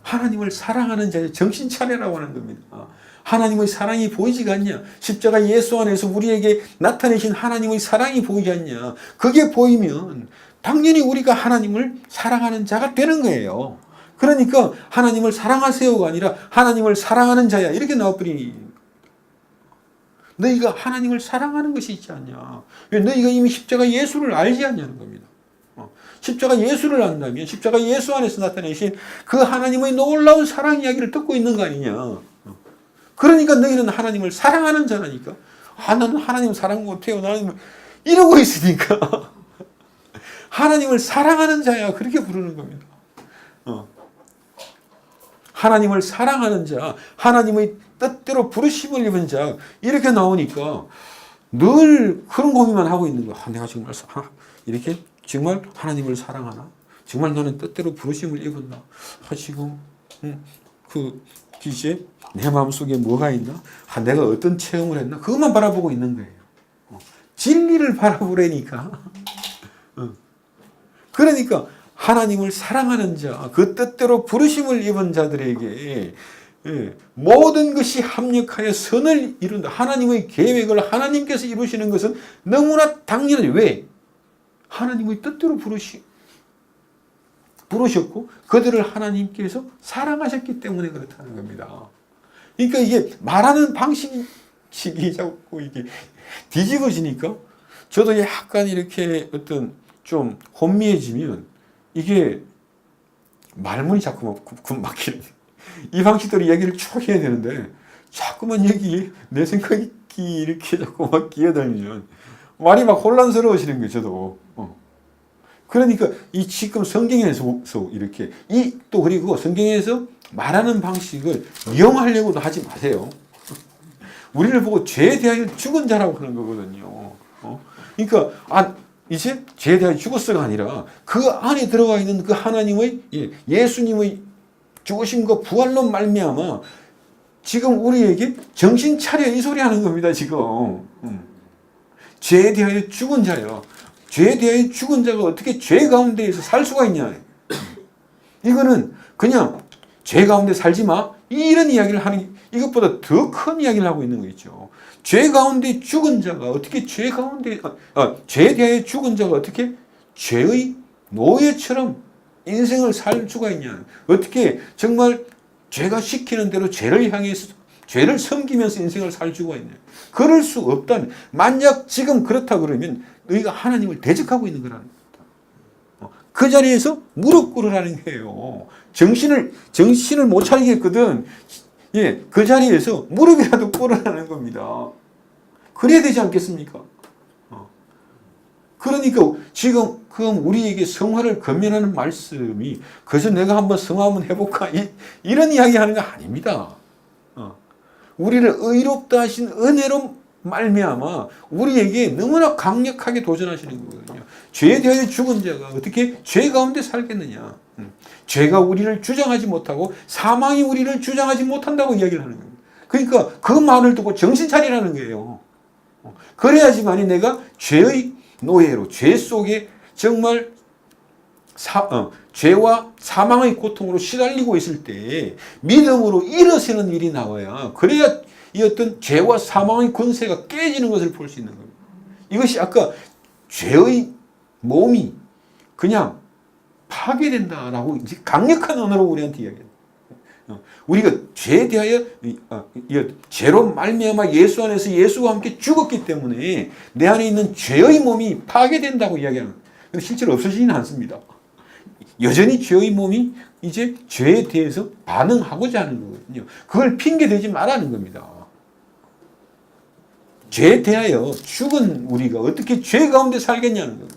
하나님을 사랑하는 자의 정신 차려라고 하는 겁니다. 하나님의 사랑이 보이지가 않냐? 십자가 예수 안에서 우리에게 나타내신 하나님의 사랑이 보이지 않냐? 그게 보이면 당연히 우리가 하나님을 사랑하는 자가 되는 거예요. 그러니까 하나님을 사랑하세요가 아니라 하나님을 사랑하는 자야 이렇게 나와버리니 너희가 하나님을 사랑하는 것이 있지 않냐. 왜 너희가 이미 십자가 예수를 알지 않냐는 겁니다. 십자가 예수를 안다면 십자가 예수 안에서 나타내신 그 하나님의 놀라운 사랑 이야기를 듣고 있는 거 아니냐. 그러니까 너희는 하나님을 사랑하는 자라니까. 나는 하나님 사랑 못해요. 나는 이러고 있으니까. 하나님을 사랑하는 자야. 그렇게 부르는 겁니다. 하나님을 사랑하는 자, 하나님의 뜻대로 부르심을 입은 자, 이렇게 나오니까 늘 그런 고민만 하고 있는 거야. 내가 정말 이렇게 정말 하나님을 사랑하나? 정말 나는 뜻대로 부르심을 입었나? 지금 이제 내 마음속에 뭐가 있나? 내가 어떤 체험을 했나? 그것만 바라보고 있는 거예요. 진리를 바라보려니까. 그러니까 하나님을 사랑하는 자, 그 뜻대로 부르심을 입은 자들에게 모든 것이 합력하여 선을 이룬다. 하나님의 계획을 하나님께서 이루시는 것은 너무나 당연하죠. 왜? 하나님의 뜻대로 부르셨고 그들을 하나님께서 사랑하셨기 때문에 그렇다는 겁니다. 그러니까 이게 말하는 방식이 자꾸 이게 뒤집어지니까 저도 약간 이렇게 어떤 좀 혼미해지면 이게 말문이 자꾸 막히는 이 방식대로 이야기를 쭉 해야 되는데 자꾸만 여기 내 생각이 이렇게 자꾸 막 끼어들면 말이 막 혼란스러워지는 거예요. 저도. 그러니까 이 지금 성경에서 이렇게 또 그리고 성경에서 말하는 방식을 이용하려고도 하지 마세요. 우리를 보고 죄에 대하여 죽은 자라고 하는 거거든요. 그러니까 이제 죄에 대하여 죽었어가 아니라 그 안에 들어가 있는 그 하나님의 예수님의 죽으심과 부활로 말미암아 지금 우리에게 정신 차려 이 소리 하는 겁니다. 지금 죄에 대하여 죽은 자요. 죄에 대하여 죽은 자가 어떻게 죄 가운데에서 살 수가 있냐. 이거는 그냥 죄 가운데 살지 마 이런 이야기를 하는 이것보다 더 큰 이야기를 하고 있는 거 있죠. 죄 가운데 죽은 자가 어떻게 죄에 대하여 죽은 자가 어떻게 죄의 노예처럼 인생을 살 수가 있냐. 어떻게 정말 죄가 시키는 대로 죄를 향해서 죄를 섬기면서 인생을 살 수가 있냐. 그럴 수 없다면 만약 지금 그렇다 그러면 너희가 하나님을 대적하고 있는 거라는 겁니다. 그 자리에서 무릎 꿇으라는 거예요. 정신을 못 차리겠거든. 그 자리에서 무릎이라도 꿇으라는 겁니다. 그래야 되지 않겠습니까? 그러니까 지금 그럼 우리에게 성화를 권면하는 말씀이 그래서 내가 한번 성화 한번 해볼까 이런 이야기 하는 거 아닙니다. 우리를 의롭다 하신 은혜로 말미암아 우리에게 너무나 강력하게 도전하시는 거거든요. 죄에 대하여 죽은 자가 어떻게 죄 가운데 살겠느냐. 죄가 우리를 주장하지 못하고 사망이 우리를 주장하지 못한다고 이야기를 하는 겁니다. 그러니까 그 말을 듣고 정신 차리라는 거예요. 그래야지만이 내가 죄의 노예로 죄 속에 정말 죄와 사망의 고통으로 시달리고 있을 때 믿음으로 일어서는 일이 나와야 그래야 이 어떤 죄와 사망의 권세가 깨지는 것을 볼 수 있는 겁니다. 이것이 아까 죄의 몸이 그냥 파괴된다라고 이제 강력한 언어로 우리한테 이야기해요. 우리가 죄에 대하여 죄로 말미암아 예수 안에서 예수와 함께 죽었기 때문에 내 안에 있는 죄의 몸이 파괴된다고 이야기하는 거예요. 근데 실제로 없어지지는 않습니다. 여전히 죄의 몸이 이제 죄에 대해서 반응하고자 하는 거거든요. 그걸 핑계 대지 말라는 겁니다. 죄에 대하여 죽은 우리가 어떻게 죄 가운데 살겠냐는 겁니다.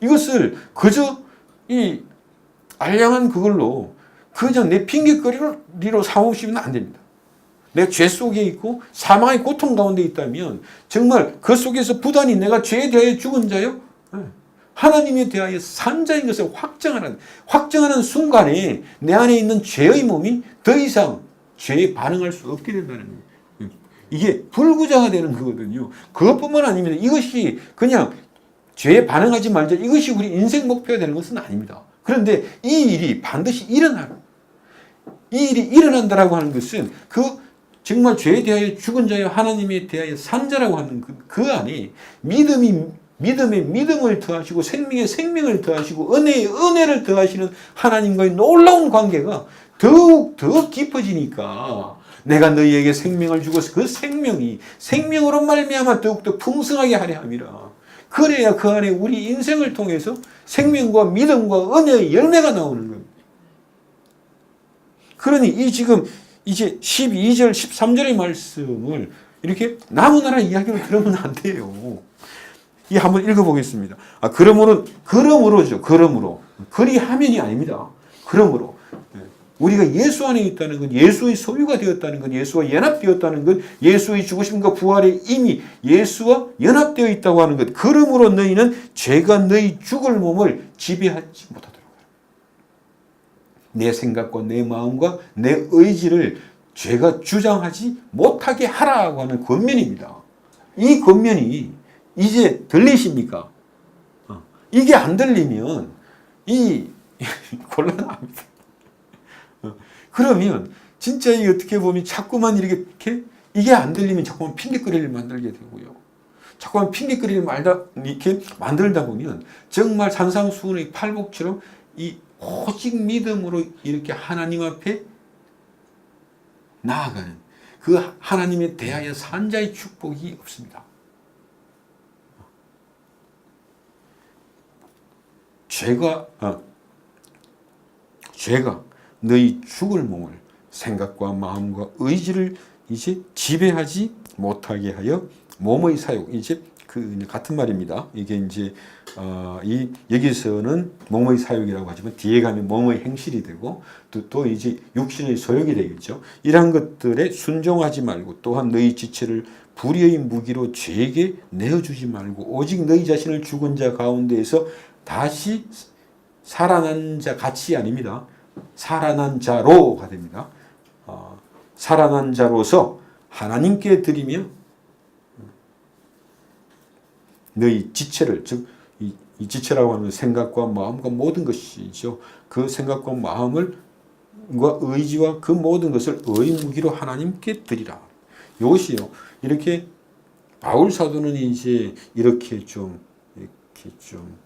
이것을 그저 이 알량한 그걸로 그냥 내 핑계거리로 삼으시면 안 됩니다. 내가 죄 속에 있고 사망의 고통 가운데 있다면 정말 그 속에서 부단히 내가 죄에 대하여 죽은 자요? 하나님에 대하여 산 자인 것을 확정하는 순간에 내 안에 있는 죄의 몸이 더 이상 죄에 반응할 수 없게 된다는 거예요. 이게 불구자가 되는 거거든요. 그것뿐만 아닙니다. 이것이 그냥 죄에 반응하지 말자. 이것이 우리 인생 목표가 되는 것은 아닙니다. 그런데 이 일이 반드시 일어나는 이 일이 일어난다라고 하는 것은 그 정말 죄에 대하여 죽은 자여 하나님에 대하여 산 자라고 하는 그 안에 믿음에 믿음을 더하시고 생명에 생명을 더하시고 은혜에 은혜를 더하시는 하나님과의 놀라운 관계가 더욱 더 깊어지니까 내가 너희에게 생명을 주고서 그 생명이 생명으로 말미암아 더욱더 풍성하게 하려 함이라. 그래야 그 안에 우리 인생을 통해서 생명과 믿음과 은혜의 열매가 나오는 겁니다. 그러니 이 지금 이제 12절, 13절의 말씀을 이렇게 나무나라 이야기로 들으면 안 돼요. 이 한번 읽어보겠습니다. 그러므로죠. 그리하면이 아닙니다. 그러므로. 우리가 예수 안에 있다는 건, 예수의 소유가 되었다는 건, 예수와 연합되었다는 것, 예수의 죽으심과 부활에 이미 예수와 연합되어 있다고 하는 것. 그러므로 너희는 죄가 너희 죽을 몸을 지배하지 못하도록 하라. 내 생각과 내 마음과 내 의지를 죄가 주장하지 못하게 하라고 하는 권면입니다. 이 권면이 이제 들리십니까? 이게 안 들리면 곤란합니다. 그러면 진짜 이 어떻게 보면 자꾸만 이렇게 이게 안 들리면 자꾸만 핑계거리를 만들게 되고요. 자꾸만 핑계거리를 이렇게 만들다 보면 정말 산상수훈의 팔복처럼 이 오직 믿음으로 이렇게 하나님 앞에 나아가는 그 하나님에 대하여 산 자의 축복이 없습니다. 죄가 너희 죽을 몸을 생각과 마음과 의지를 이제 지배하지 못하게 하여 몸의 사욕, 이제 그 같은 말입니다. 이게 이제 여기서는 몸의 사욕이라고 하지만 뒤에 가면 몸의 행실이 되고 또 이제 육신의 소욕이 되겠죠. 이러한 것들에 순종하지 말고 또한 너희 지체를 불의의 무기로 죄에게 내어주지 말고 오직 너희 자신을 죽은 자 가운데에서 다시 살아난 자 같이 아닙니다. 살아난 자로가 됩니다. 살아난 자로서 하나님께 드리며 너희 지체를, 즉 이 지체라고 하는 생각과 마음과 모든 것이죠. 그 생각과 마음을 과 의지와 그 모든 것을 의무기로 하나님께 드리라. 이것이요. 이렇게 바울 사도는 이제 이렇게 좀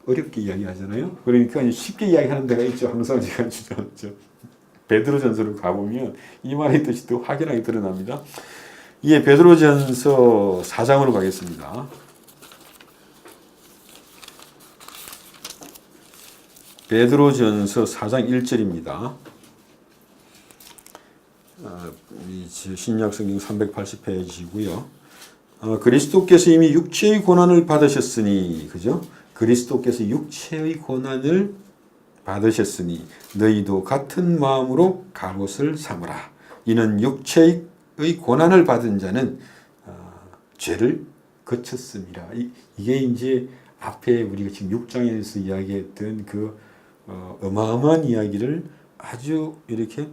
어렵게 이야기하잖아요. 그러니까 쉽게 이야기하는 데가 있죠. 항상 제가 주장하죠. 베드로전서로 가보면 이 말의 뜻이 또 확연하게 드러납니다. 예, 베드로전서 4장으로 가겠습니다. 베드로전서 4장 1절입니다. 신약성경 380페이지고요. 그리스도께서 이미 육체의 고난을 받으셨으니, 그죠? 그리스도께서 육체의 고난을 받으셨으니 너희도 같은 마음으로 갑옷을 삼으라. 이는 육체의 고난을 받은 자는 죄를 거쳤습니다. 이게 이제 앞에 우리가 지금 6장에서 이야기했던 그 어마어마한 이야기를 아주 이렇게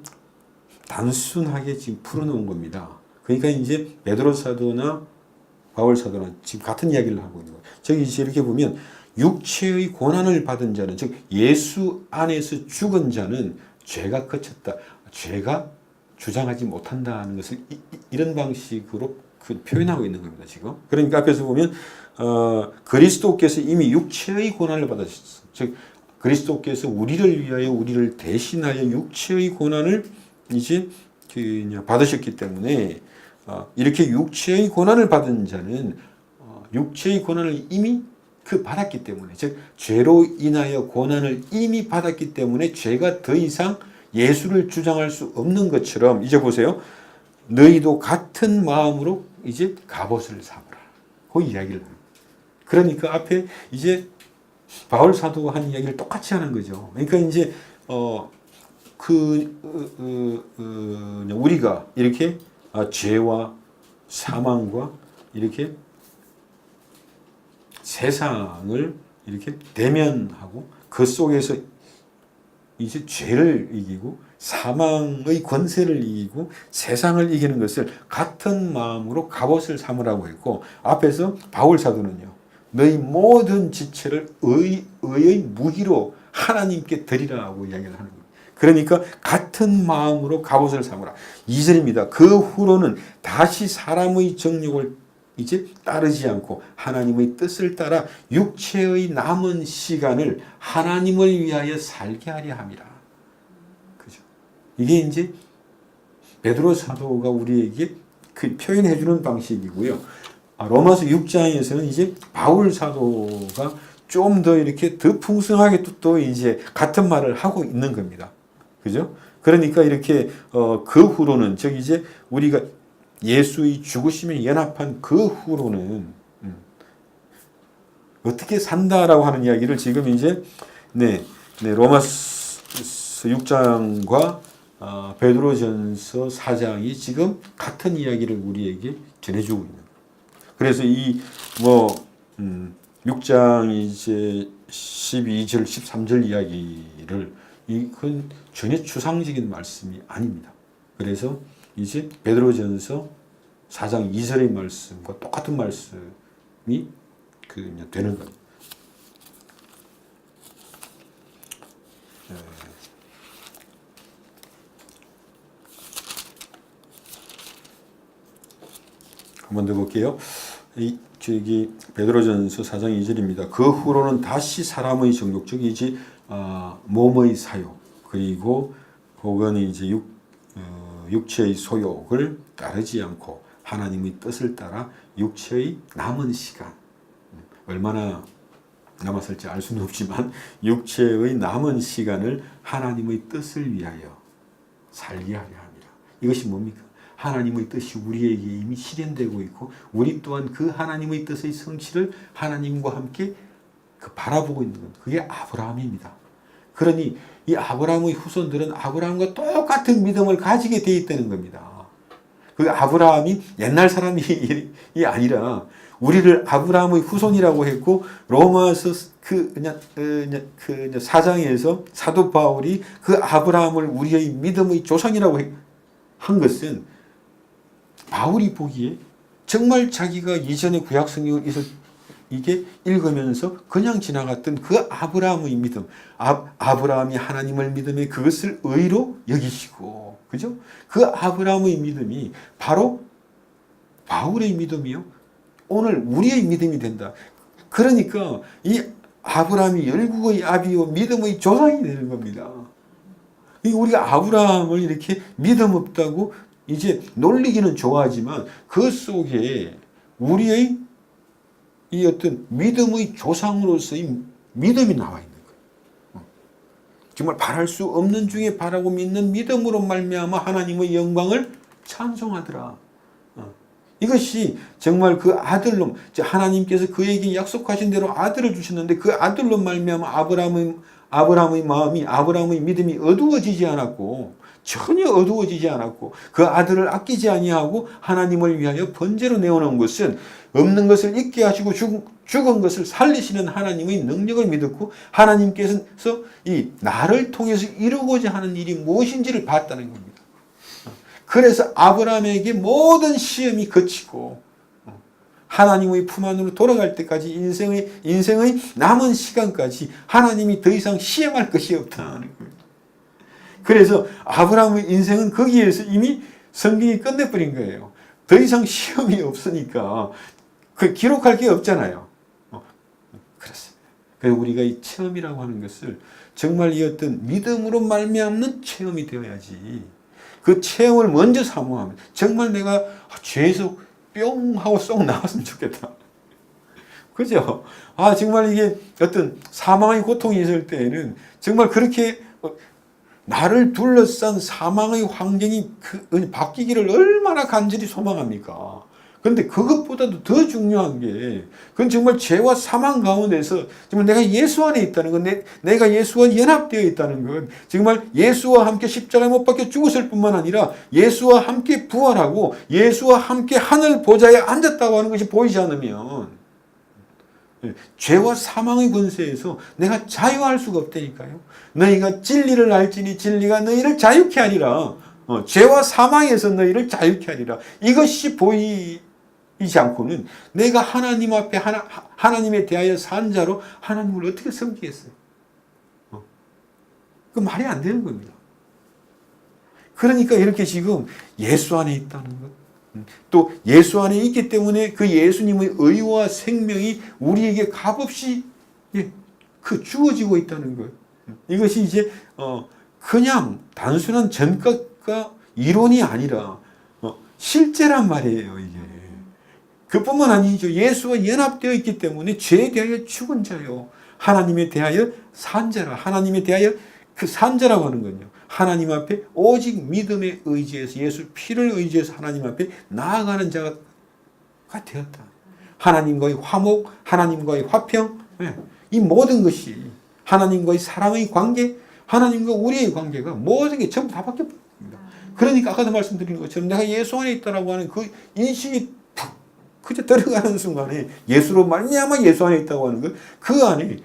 단순하게 지금 풀어놓은 겁니다. 그러니까 이제 베드로 사도나 바울 사도나 지금 같은 이야기를 하고 있는 거예요. 저기 이제 이렇게 보면 육체의 고난을 받은 자는, 즉 예수 안에서 죽은 자는 죄가 거쳤다, 죄가 주장하지 못한다는 것을 이런 방식으로 표현하고 있는 겁니다. 지금. 그러니까 앞에서 보면 그리스도께서 이미 육체의 고난을 받으셨어. 즉 그리스도께서 우리를 위하여 우리를 대신하여 육체의 고난을 이제 받으셨기 때문에 이렇게 육체의 고난을 받은 자는 육체의 고난을 이미 받았기 때문에, 즉 죄로 인하여 고난을 이미 받았기 때문에 죄가 더 이상 예수를 주장할 수 없는 것처럼, 이제 보세요. 너희도 같은 마음으로 이제 갑옷을 삼으라. 그 이야기를 합니다. 그러니까 앞에 이제 바울 사도가 한 이야기를 똑같이 하는 거죠. 그러니까 이제 우리가 이렇게 죄와 사망과 이렇게 세상을 이렇게 대면하고 그 속에서 이제 죄를 이기고 사망의 권세를 이기고 세상을 이기는 것을 같은 마음으로 갑옷을 삼으라고 했고, 앞에서 바울 사도는요, 너희 모든 지체를 의의 무기로 하나님께 드리라고 이야기를 하는 거예요. 그러니까 같은 마음으로 갑옷을 삼으라. 2절입니다. 그 후로는 다시 사람의 정욕을 이제 따르지 않고 하나님의 뜻을 따라 육체의 남은 시간을 하나님을 위하여 살게 하려 함이라. 그죠? 이게 이제 베드로 사도가 우리에게 그 표현해 주는 방식이고요. 로마서 6장에서는 이제 바울 사도가 좀 더 이렇게 더 풍성하게 또 이제 같은 말을 하고 있는 겁니다. 그죠? 그러니까 이렇게 그 후로는, 즉 이제 우리가 예수의 죽으심에 연합한 그 후로는 어떻게 산다라고 하는 이야기를 지금 이제 로마서 6장과 베드로전서 4장이 지금 같은 이야기를 우리에게 전해주고 있는 거예요. 그래서 6장 이제 12절, 13절 이야기를 이건 전혀 추상적인 말씀이 아닙니다. 그래서 이제 베드로전서 4장 2절의 말씀과 똑같은 말씀이 되는 겁니다. 한번 더 볼게요. 베드로전서 4장 2절입니다. 그 후로는 다시 사람의 정욕, 즉 이제 몸의 사욕, 그리고 혹은 이제 육체의 소욕을 따르지 않고 하나님의 뜻을 따라 육체의 남은 시간, 얼마나 남았을지 알 수는 없지만 육체의 남은 시간을 하나님의 뜻을 위하여 살게 하려 합니다. 이것이 뭡니까? 하나님의 뜻이 우리에게 이미 실현되고 있고 우리 또한 그 하나님의 뜻의 성취를 하나님과 함께 바라보고 있는 것. 그게 아브라함입니다. 그러니 이 아브라함의 후손들은 아브라함과 똑같은 믿음을 가지게 되어 있다는 겁니다. 그 아브라함이 옛날 사람이 아니라 우리를 아브라함의 후손이라고 했고 로마서 사장에서 사도 바울이 그 아브라함을 우리의 믿음의 조상이라고 한 것은 바울이 보기에 정말 자기가 이전에 구약 성경을 이게 읽으면서 그냥 지나갔던 그 아브라함의 믿음, 아브라함이 하나님을 믿음에 그것을 의로 여기시고, 그죠? 그 아브라함의 믿음이 바로 바울의 믿음이요. 오늘 우리의 믿음이 된다. 그러니까 이 아브라함이 열국의 아비요 믿음의 조상이 되는 겁니다. 우리가 아브라함을 이렇게 믿음 없다고 이제 놀리기는 좋아하지만 그 속에 우리의 이 어떤 믿음의 조상으로서의 믿음이 나와 있는 거예요. 정말 바랄 수 없는 중에 바라고 믿는 믿음으로 말미암아 하나님의 영광을 찬송하더라. 이것이 정말 그 아들로 하나님께서 그에게 약속하신 대로 아들을 주셨는데 그 아들로 말미암아 아브라함의 마음이 아브라함의 믿음이 어두워지지 않았고 전혀 어두워지지 않았고 그 아들을 아끼지 아니하고 하나님을 위하여 번제로 내어놓은 것은 없는 것을 있게 하시고 죽은 것을 살리시는 하나님의 능력을 믿었고 하나님께서 이 나를 통해서 이루고자 하는 일이 무엇인지를 봤다는 겁니다. 그래서 아브라함에게 모든 시험이 그치고 하나님의 품 안으로 돌아갈 때까지 인생의 남은 시간까지 하나님이 더 이상 시험할 것이 없다는 거예요. 그래서 아브라함의 인생은 거기에서 이미 성경이 끝내버린 거예요. 더 이상 시험이 없으니까 기록할 게 없잖아요. 그렇습니다. 그래서 우리가 이 체험이라고 하는 것을 정말 이 어떤 믿음으로 말미암는 체험이 되어야지. 그 체험을 먼저 사모하면 정말 내가 죄에서 뿅 하고 쏙 나왔으면 좋겠다. 그죠? 정말 이게 어떤 사망의 고통이 있을 때에는 정말 그렇게 나를 둘러싼 사망의 환경이 바뀌기를 얼마나 간절히 소망합니까? 그런데 그것보다도 더 중요한 게 그건 정말 죄와 사망 가운데서 정말 내가 예수 안에 있다는 것, 내가 예수와 연합되어 있다는 것, 정말 예수와 함께 십자가에 못 박혀 죽었을 뿐만 아니라 예수와 함께 부활하고 예수와 함께 하늘 보좌에 앉았다고 하는 것이 보이지 않으면 죄와 사망의 권세에서 내가 자유할 수가 없다니까요. 너희가 진리를 알지니 진리가 너희를 자유케 하리라. 죄와 사망에서 너희를 자유케 하리라. 이것이 보이지 않고는 내가 하나님 앞에 하나님에 대하여 산 자로 하나님을 어떻게 섬기겠어요? 그 말이 안 되는 겁니다. 그러니까 이렇게 지금 예수 안에 있다는 것, 또 예수 안에 있기 때문에 그 예수님의 의와 생명이 우리에게 값없이 주어지고 있다는 것. 이것이 이제 그냥 단순한 전각과 이론이 아니라 실제란 말이에요, 이게. 그뿐만 아니죠. 예수와 연합되어 있기 때문에 죄에 대하여 죽은 자요. 하나님에 대하여 산 자라. 하나님에 대하여 그 산 자라고 하는 건요. 하나님 앞에 오직 믿음에 의지해서 예수 피를 의지해서 하나님 앞에 나아가는 자가 되었다. 하나님과의 화목, 하나님과의 화평, 이 모든 것이 하나님과의 사랑의 관계, 하나님과 우리의 관계가 모든 게 전부 다 바뀌어 버립니다. 그러니까 아까도 말씀드린 것처럼 내가 예수 안에 있다라고 하는 그 인식이 그저 들어가는 순간에 예수로 말미암아 예수 안에 있다고 하는 것, 그 안에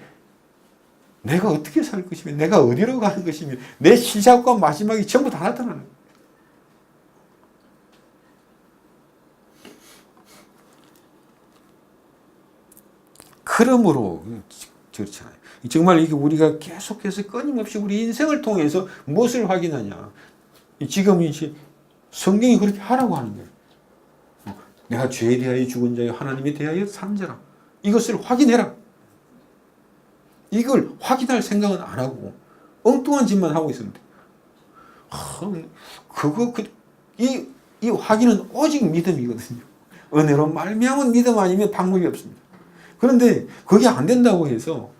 내가 어떻게 살 것이며 내가 어디로 가는 것이며 내 시작과 마지막이 전부 다 나타나는 거예요. 그러므로 그렇잖아요. 정말 이게 우리가 계속해서 끊임없이 우리 인생을 통해서 무엇을 확인하냐. 지금 이제 성경이 그렇게 하라고 하는 거예요. 내가 죄에 대하여 죽은 자요 하나님에 대하여 산 자라. 이것을 확인해라. 이걸 확인할 생각은 안 하고 엉뚱한 짓만 하고 있습니다. 이 확인은 오직 믿음이거든요. 은혜로 말미암은 믿음 아니면 방법이 없습니다. 그런데 그게 안 된다고 해서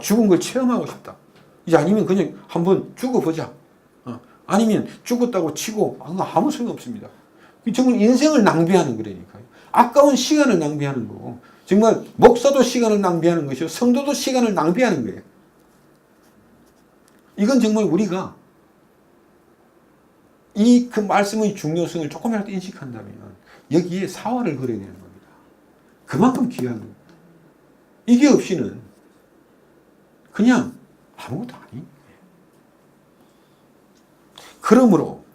죽은 걸 체험하고 싶다. 이제 아니면 그냥 한번 죽어보자. 아니면 죽었다고 치고 아무 소용 없습니다. 정말 인생을 낭비하는 거라니까요. 아까운 시간을 낭비하는 거고 정말 목사도 시간을 낭비하는 것이요 성도도 시간을 낭비하는 거예요. 이건 정말 우리가 그 말씀의 중요성을 조금이라도 인식한다면 여기에 사활을 걸어야 되는 겁니다. 그만큼 귀한 겁니다. 이게 없이는 그냥 아무것도 아니. 그러므로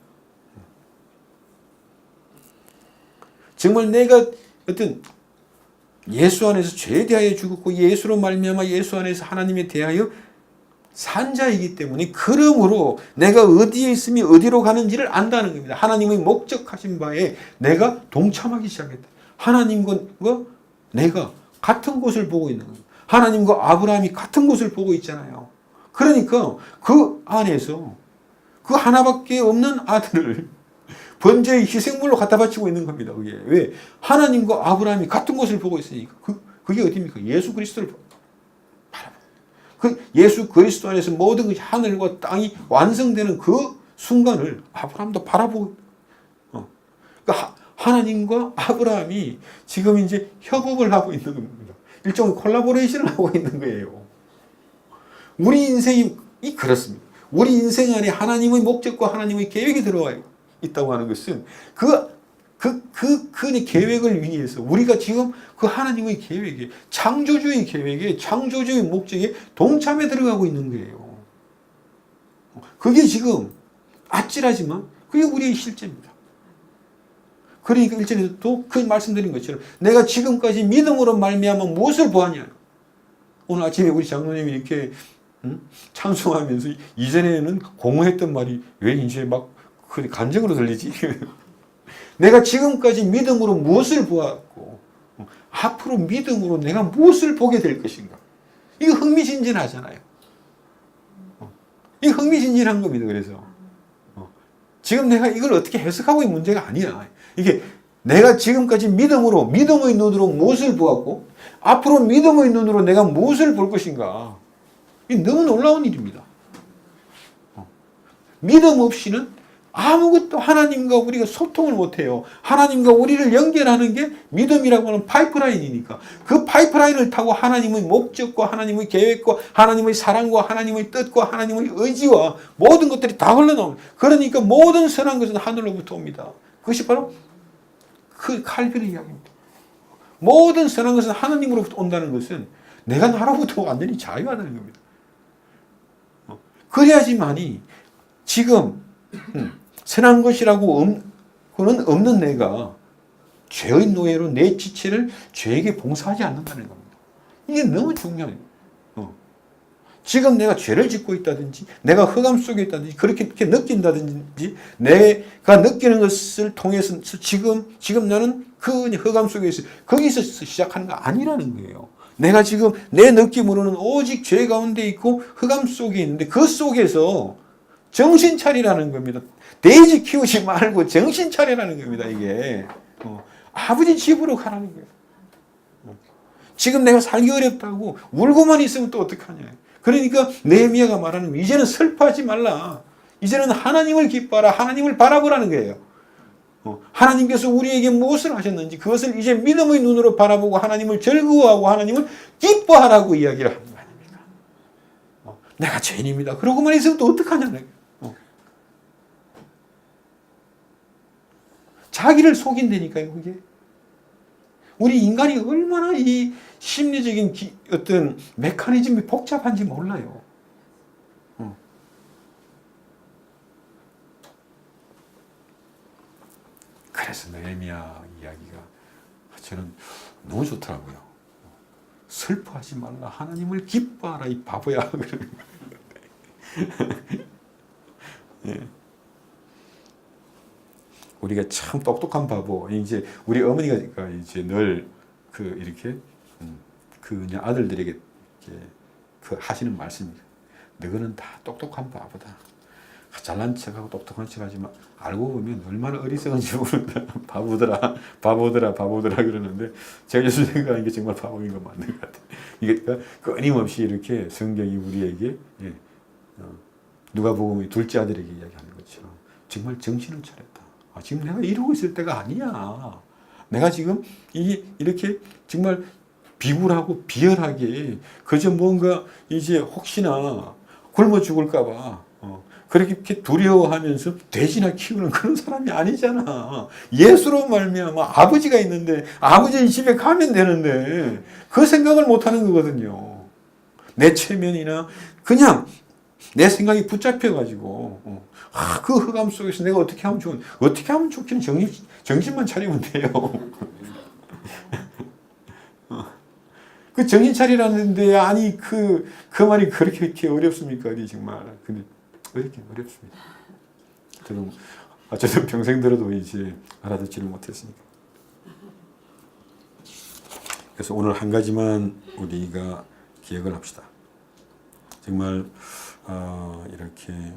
정말 내가 어떤 예수 안에서 죄에 대하여 죽었고 예수로 말미암아 예수 안에서 하나님에 대하여 산 자이기 때문에 그러므로 내가 어디에 있으며 어디로 가는지를 안다는 겁니다. 하나님의 목적하신 바에 내가 동참하기 시작했다. 하나님과 내가 같은 곳을 보고 있는 겁니다. 하나님과 아브라함이 같은 곳을 보고 있잖아요. 그러니까 그 안에서 그 하나밖에 없는 아들을 번제의 희생물로 갖다 바치고 있는 겁니다. 그게. 왜? 하나님과 아브라함이 같은 곳을 보고 있으니까. 그게 어디입니까? 예수 그리스도를 바라보고. 그 예수 그리스도 안에서 모든 것이 하늘과 땅이 완성되는 그 순간을 아브라함도 바라보고. 그러니까 하나님과 아브라함이 지금 이제 협업을 하고 있는 겁니다. 일종의 콜라보레이션을 하고 있는 거예요. 우리 인생이 그렇습니다. 우리 인생 안에 하나님의 목적과 하나님의 계획이 들어와 있다고 하는 것은 그 계획을 위해서 우리가 지금 그 하나님의 계획에 창조주의 계획에 창조주의 목적에 동참에 들어가고 있는 거예요. 그게 지금 아찔하지만 그게 우리의 실제입니다. 그러니까 1절에서 또 그 말씀드린 것처럼 내가 지금까지 믿음으로 말미암아 무엇을 보았냐. 오늘 아침에 우리 장로님이 이렇게 찬송하면서 이전에는 공허했던 말이 왜 이제 막 간증으로 들리지? 내가 지금까지 믿음으로 무엇을 보았고 앞으로 믿음으로 내가 무엇을 보게 될 것인가? 이거 흥미진진하잖아요. 이거 흥미진진한 겁니다. 그래서 지금 내가 이걸 어떻게 해석하고 있는 문제가 아니야. 이게 내가 지금까지 믿음으로 믿음의 눈으로 무엇을 보았고 앞으로 믿음의 눈으로 내가 무엇을 볼 것인가? 이게 너무 놀라운 일입니다. 믿음 없이는 아무것도 하나님과 우리가 소통을 못해요. 하나님과 우리를 연결하는 게 믿음이라고 하는 파이프라인이니까 그 파이프라인을 타고 하나님의 목적과 하나님의 계획과 하나님의 사랑과 하나님의 뜻과 하나님의 의지와 모든 것들이 다 흘러나옵니다. 그러니까 모든 선한 것은 하늘로부터 옵니다. 그것이 바로 그 칼빈의 이야기입니다. 모든 선한 것은 하나님으로부터 온다는 것은 내가 나로부터 완전히 자유하다는 겁니다. 그래야지만이 지금 선한 것이라고는 없는 내가 죄의 노예로 내 지체를 죄에게 봉사하지 않는다는 겁니다. 이게 너무 중요해요. 지금 내가 죄를 짓고 있다든지 내가 흑암 속에 있다든지 그렇게 느낀다든지 내가 느끼는 것을 통해서 지금 나는 그 흑암 속에 있어 거기서 시작하는 거 아니라는 거예요. 내가 지금 내 느낌으로는 오직 죄 가운데 있고 흑암 속에 있는데 그 속에서 정신 차리라는 겁니다. 돼지 키우지 말고 정신 차리라는 겁니다. 이게 아버지 집으로 가라는 거예요. 지금 내가 살기 어렵다고 울고만 있으면 또 어떡하냐. 그러니까 느헤미야가 말하는 이제는 슬퍼하지 말라. 이제는 하나님을 기뻐하라. 하나님을 바라보라는 거예요. 하나님께서 우리에게 무엇을 하셨는지 그것을 이제 믿음의 눈으로 바라보고 하나님을 즐거워하고 하나님을 기뻐하라고 이야기를 하는 거 아닙니까? 내가 죄인입니다. 그러고만 있으면 또 어떡하냐는 거예요. 자기를 속인다니까요, 그게. 우리 인간이 얼마나 이 심리적인 어떤 메커니즘이 복잡한지 몰라요. 그래서 느헤미야 이야기가 저는 너무 좋더라고요. 슬퍼하지 말라. 하나님을 기뻐하라. 이 바보야. 예. 우리가 참 똑똑한 바보. 이제 우리 어머니가 이제 늘 이렇게 그냥 아들들에게 이렇게 하시는 말씀입니다. 너는 다 똑똑한 바보다. 잘난 척하고 똑똑한 척하지만 알고 보면 얼마나 어리석은지 모른다. 바보들아 그러는데 제가 요즘 생각하는 게 정말 바보인 거 맞는 것 같아요. 이게 끊임없이 이렇게 성경이 우리에게 누가복음의 둘째 아들에게 이야기하는 것처럼 정말 정신을 차렸다. 지금 내가 이러고 있을 때가 아니야. 내가 지금 이렇게 정말 비굴하고 비열하게 그저 뭔가 이제 혹시나 굶어 죽을까봐 그렇게 두려워하면서 돼지나 키우는 그런 사람이 아니잖아. 예수로 말미암아 아버지가 있는데 아버지 집에 가면 되는데 그 생각을 못하는 거거든요. 내 체면이나 그냥 내 생각이 붙잡혀가지고 그 흑암 속에서 내가 어떻게 하면 좋기는 정신만 차리면 돼요. 그 정신 차리라는데 아니 그 말이 그렇게 어렵습니까? 정말 근데 어렵습니다. 저도 평생 들어도 이제 알아듣지를 못했으니까. 그래서 오늘 한 가지만 우리가 기억을 합시다. 정말 이렇게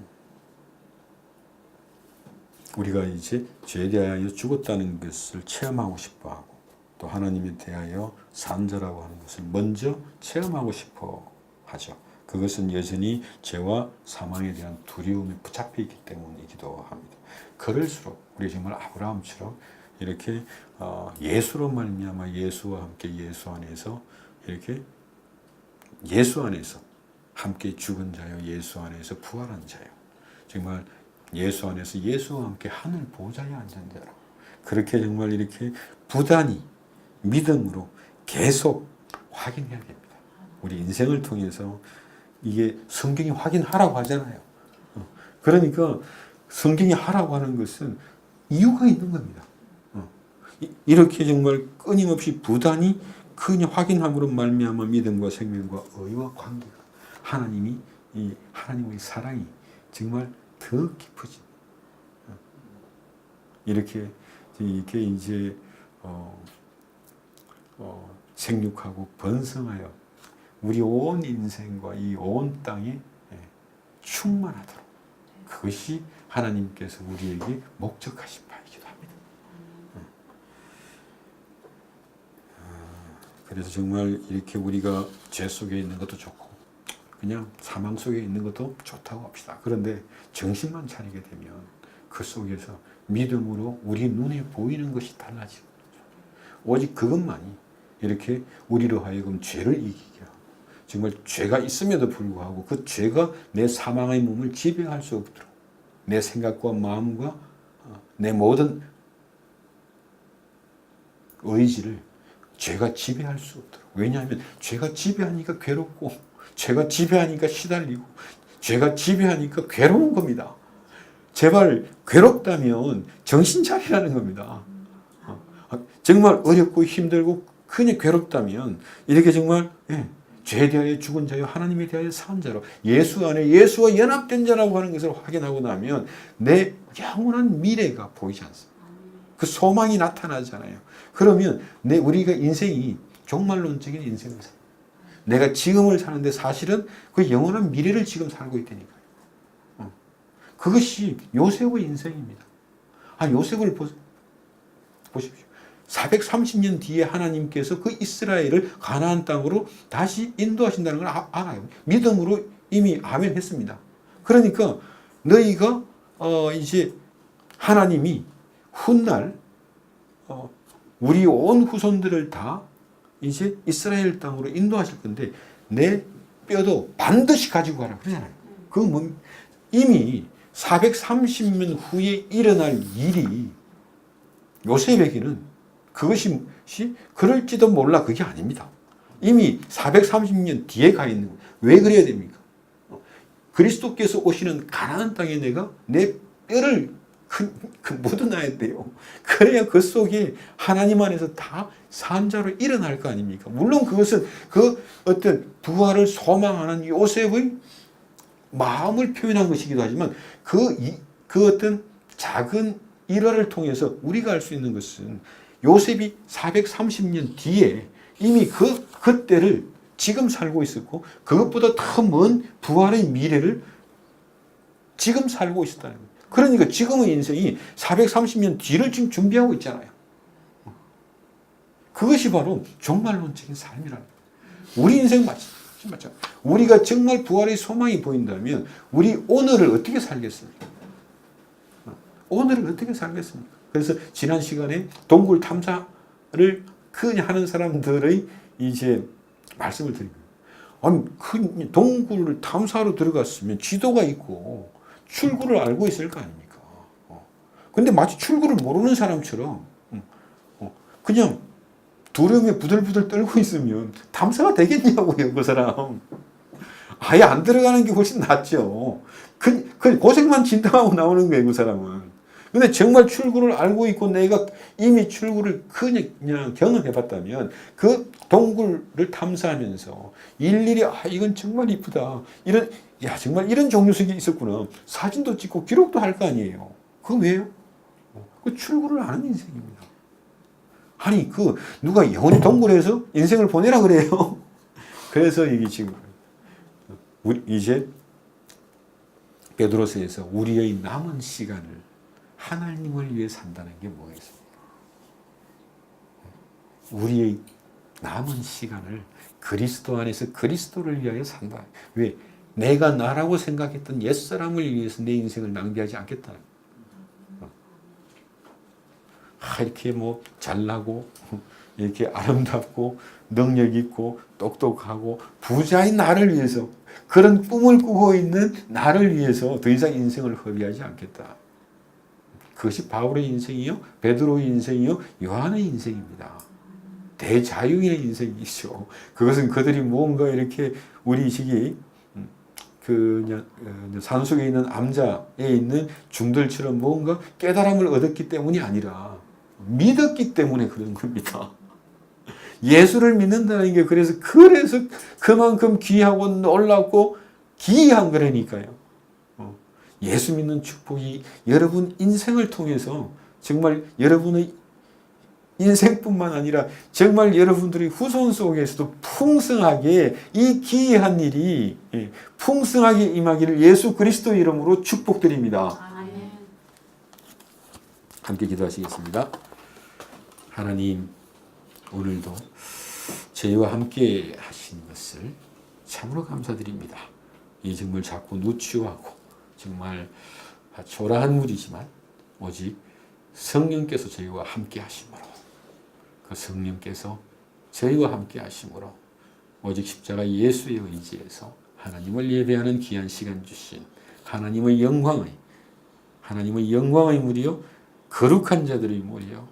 우리가 이제 죄에 대하여 죽었다는 것을 체험하고 싶어하고 또 하나님에 대하여 산 자라고 하는 것을 먼저 체험하고 싶어 하죠. 그것은 여전히 죄와 사망에 대한 두려움에 붙잡혀 있기 때문이기도 합니다. 그럴수록 우리 정말 아브라함처럼 이렇게 예수로 말미암아 예수와 함께 예수 안에서 이렇게 예수 안에서 함께 죽은 자요 예수 안에서 부활한 자요 정말 예수 안에서 예수와 함께 하늘 보좌에 앉은 자로 그렇게 정말 이렇게 부단히 믿음으로 계속 확인해야 됩니다. 우리 인생을 통해서 이게 성경이 확인하라고 하잖아요. 그러니까 성경이 하라고 하는 것은 이유가 있는 겁니다. 이렇게 정말 끊임없이 부단히 그냥 확인함으로 말미암아 믿음과 생명과 의와 관계가 하나님의 사랑이 정말 더 깊어진 이렇게 이제 생육하고 번성하여 우리 온 인생과 이 온 땅에 충만하도록 그것이 하나님께서 우리에게 목적하신 바이기도 합니다. 그래서 정말 이렇게 우리가 죄 속에 있는 것도 좋고 그냥 사망 속에 있는 것도 좋다고 합시다. 그런데 정신만 차리게 되면 그 속에서 믿음으로 우리 눈에 보이는 것이 달라지는 거죠. 오직 그것만이 이렇게 우리로 하여금 죄를 이기게 하고 정말 죄가 있음에도 불구하고 그 죄가 내 사망의 몸을 지배할 수 없도록 내 생각과 마음과 내 모든 의지를 죄가 지배할 수 없도록. 왜냐하면 죄가 지배하니까 괴롭고 죄가 지배하니까 시달리고 죄가 지배하니까 괴로운 겁니다. 제발 괴롭다면 정신 차리라는 겁니다. 정말 어렵고 힘들고 그냥 괴롭다면 이렇게 정말 죄에 대하여 죽은 자요 하나님에 대하여 산 자로 예수 안에 예수와 연합된 자라고 하는 것을 확인하고 나면 내 영원한 미래가 보이지 않습니다. 그 소망이 나타나잖아요. 그러면 우리가 인생이 종말론적인 인생을 살아요. 내가 지금을 사는데 사실은 그 영원한 미래를 지금 살고 있다니까요. 그것이 요셉의 인생입니다. 요셉을 보십시오. 430년 뒤에 하나님께서 그 이스라엘을 가나안 땅으로 다시 인도하신다는 걸 알아요. 믿음으로 이미 아멘 했습니다. 그러니까 너희가 이제 하나님이 훗날 우리 온 후손들을 다 이제 이스라엘 땅으로 인도하실 건데 내 뼈도 반드시 가지고 가라 그러잖아요. 이미 430년 후에 일어날 일이 요셉에게는 그것이 그럴지도 몰라 그게 아닙니다. 이미 430년 뒤에 가 있는 거예요. 왜 그래야 됩니까? 그리스도께서 오시는 가나안 땅에 내가 내 뼈를 묻어놔야 돼요. 그래야 그 속에 하나님 안에서 다 산자로 일어날 거 아닙니까? 물론 그것은 그 어떤 부활을 소망하는 요셉의 마음을 표현한 것이기도 하지만 그 어떤 작은 일화를 통해서 우리가 알 수 있는 것은 요셉이 430년 뒤에 이미 그때를 지금 살고 있었고 그것보다 더 먼 부활의 미래를 지금 살고 있었다는 거예요. 그러니까 지금의 인생이 430년 뒤를 지금 준비하고 있잖아요. 그것이 바로 종말론적인 삶이라는 거예요. 우리 인생 맞죠? 우리가 정말 부활의 소망이 보인다면 우리 오늘을 어떻게 살겠습니까? 오늘을 어떻게 살겠습니까? 그래서 지난 시간에 동굴 탐사를 그냥 하는 사람들의 이제 말씀을 드립니다. 그 동굴을 탐사로 들어갔으면 지도가 있고 출구를 알고 있을 거 아닙니까? 근데 마치 출구를 모르는 사람처럼 그냥 두려움에 부들부들 떨고 있으면 탐사가 되겠냐고요, 그 사람. 아예 안 들어가는 게 훨씬 낫죠. 그 고생만 진당하고 나오는 거예요, 그 사람은. 근데 정말 출구를 알고 있고 내가 이미 출구를 그냥 경험해봤다면 그 동굴을 탐사하면서 일일이 이건 정말 이쁘다. 정말 이런 종류석이 있었구나. 사진도 찍고 기록도 할 거 아니에요. 그거 왜요? 그 출구를 아는 인생입니다. 누가 영원히 동굴에서 인생을 보내라 그래요. 그래서 이게 지금 이제 베드로서에서 우리의 남은 시간을 하나님을 위해 산다는 게 뭐겠습니까? 우리의 남은 시간을 그리스도 안에서 그리스도를 위하여 산다. 왜? 내가 나라고 생각했던 옛사람을 위해서 내 인생을 낭비하지 않겠다. 이렇게 잘나고 이렇게 아름답고 능력 있고 똑똑하고 부자인 나를 위해서 그런 꿈을 꾸고 있는 나를 위해서 더 이상 인생을 허비하지 않겠다. 그것이 바울의 인생이요, 베드로의 인생이요, 요한의 인생입니다. 대자유인의 인생이죠. 그것은 그들이 뭔가 이렇게 우리 시기 산속에 있는 암자에 있는 중들처럼 뭔가 깨달음을 얻었기 때문이 아니라 믿었기 때문에 그런 겁니다. 예수를 믿는다는 게 그래서 그만큼 귀하고 놀랍고 기이한 거라니까요. 예수 믿는 축복이 여러분 인생을 통해서 정말 여러분의 인생뿐만 아니라 정말 여러분들의 후손 속에서도 풍성하게 이 기이한 일이 풍성하게 임하기를 예수 그리스도 이름으로 축복드립니다. 아멘. 함께 기도하시겠습니다. 하나님, 오늘도 저희와 함께 하신 것을 참으로 감사드립니다. 이 정말 자꾸 누추하고 정말 초라한 물이지만 오직 성령께서 저희와 함께 하심으로, 그 성령께서 저희와 함께 하심으로 오직 십자가 예수의 의지에서 하나님을 예배하는 귀한 시간 주신 하나님의 영광의 무리요 거룩한 자들의 무리요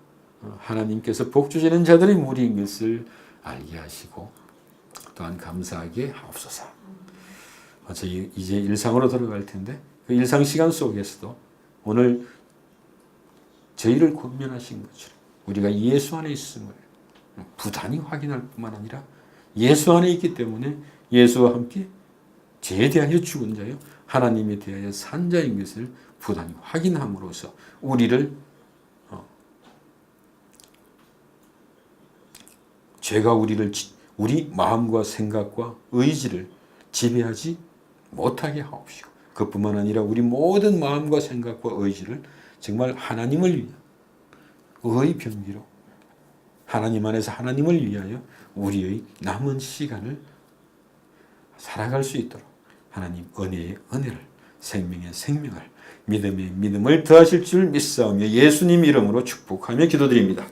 하나님께서 복 주시는 자들의 무리인 것을 알게 하시고 또한 감사하게 하옵소서. 저희 이제 일상으로 돌아갈 텐데 그 일상 시간 속에서도 오늘 저희를 권면하신 것처럼 우리가 예수 안에 있음을 부단히 확인할 뿐만 아니라 예수 안에 있기 때문에 예수와 함께 죄에 대하여 죽은 자요 하나님에 대하여 산 자인 것을 부단히 확인함으로써 죄가 우리 마음과 생각과 의지를 지배하지 못하게 하옵시고 그뿐만 아니라 우리 모든 마음과 생각과 의지를 정말 하나님을 위해 의병기로 하나님 안에서 하나님을 위하여 우리의 남은 시간을 살아갈 수 있도록 하나님 은혜의 은혜를, 생명의 생명을, 믿음의 믿음을 더하실 줄 믿사오며 예수님 이름으로 축복하며 기도드립니다.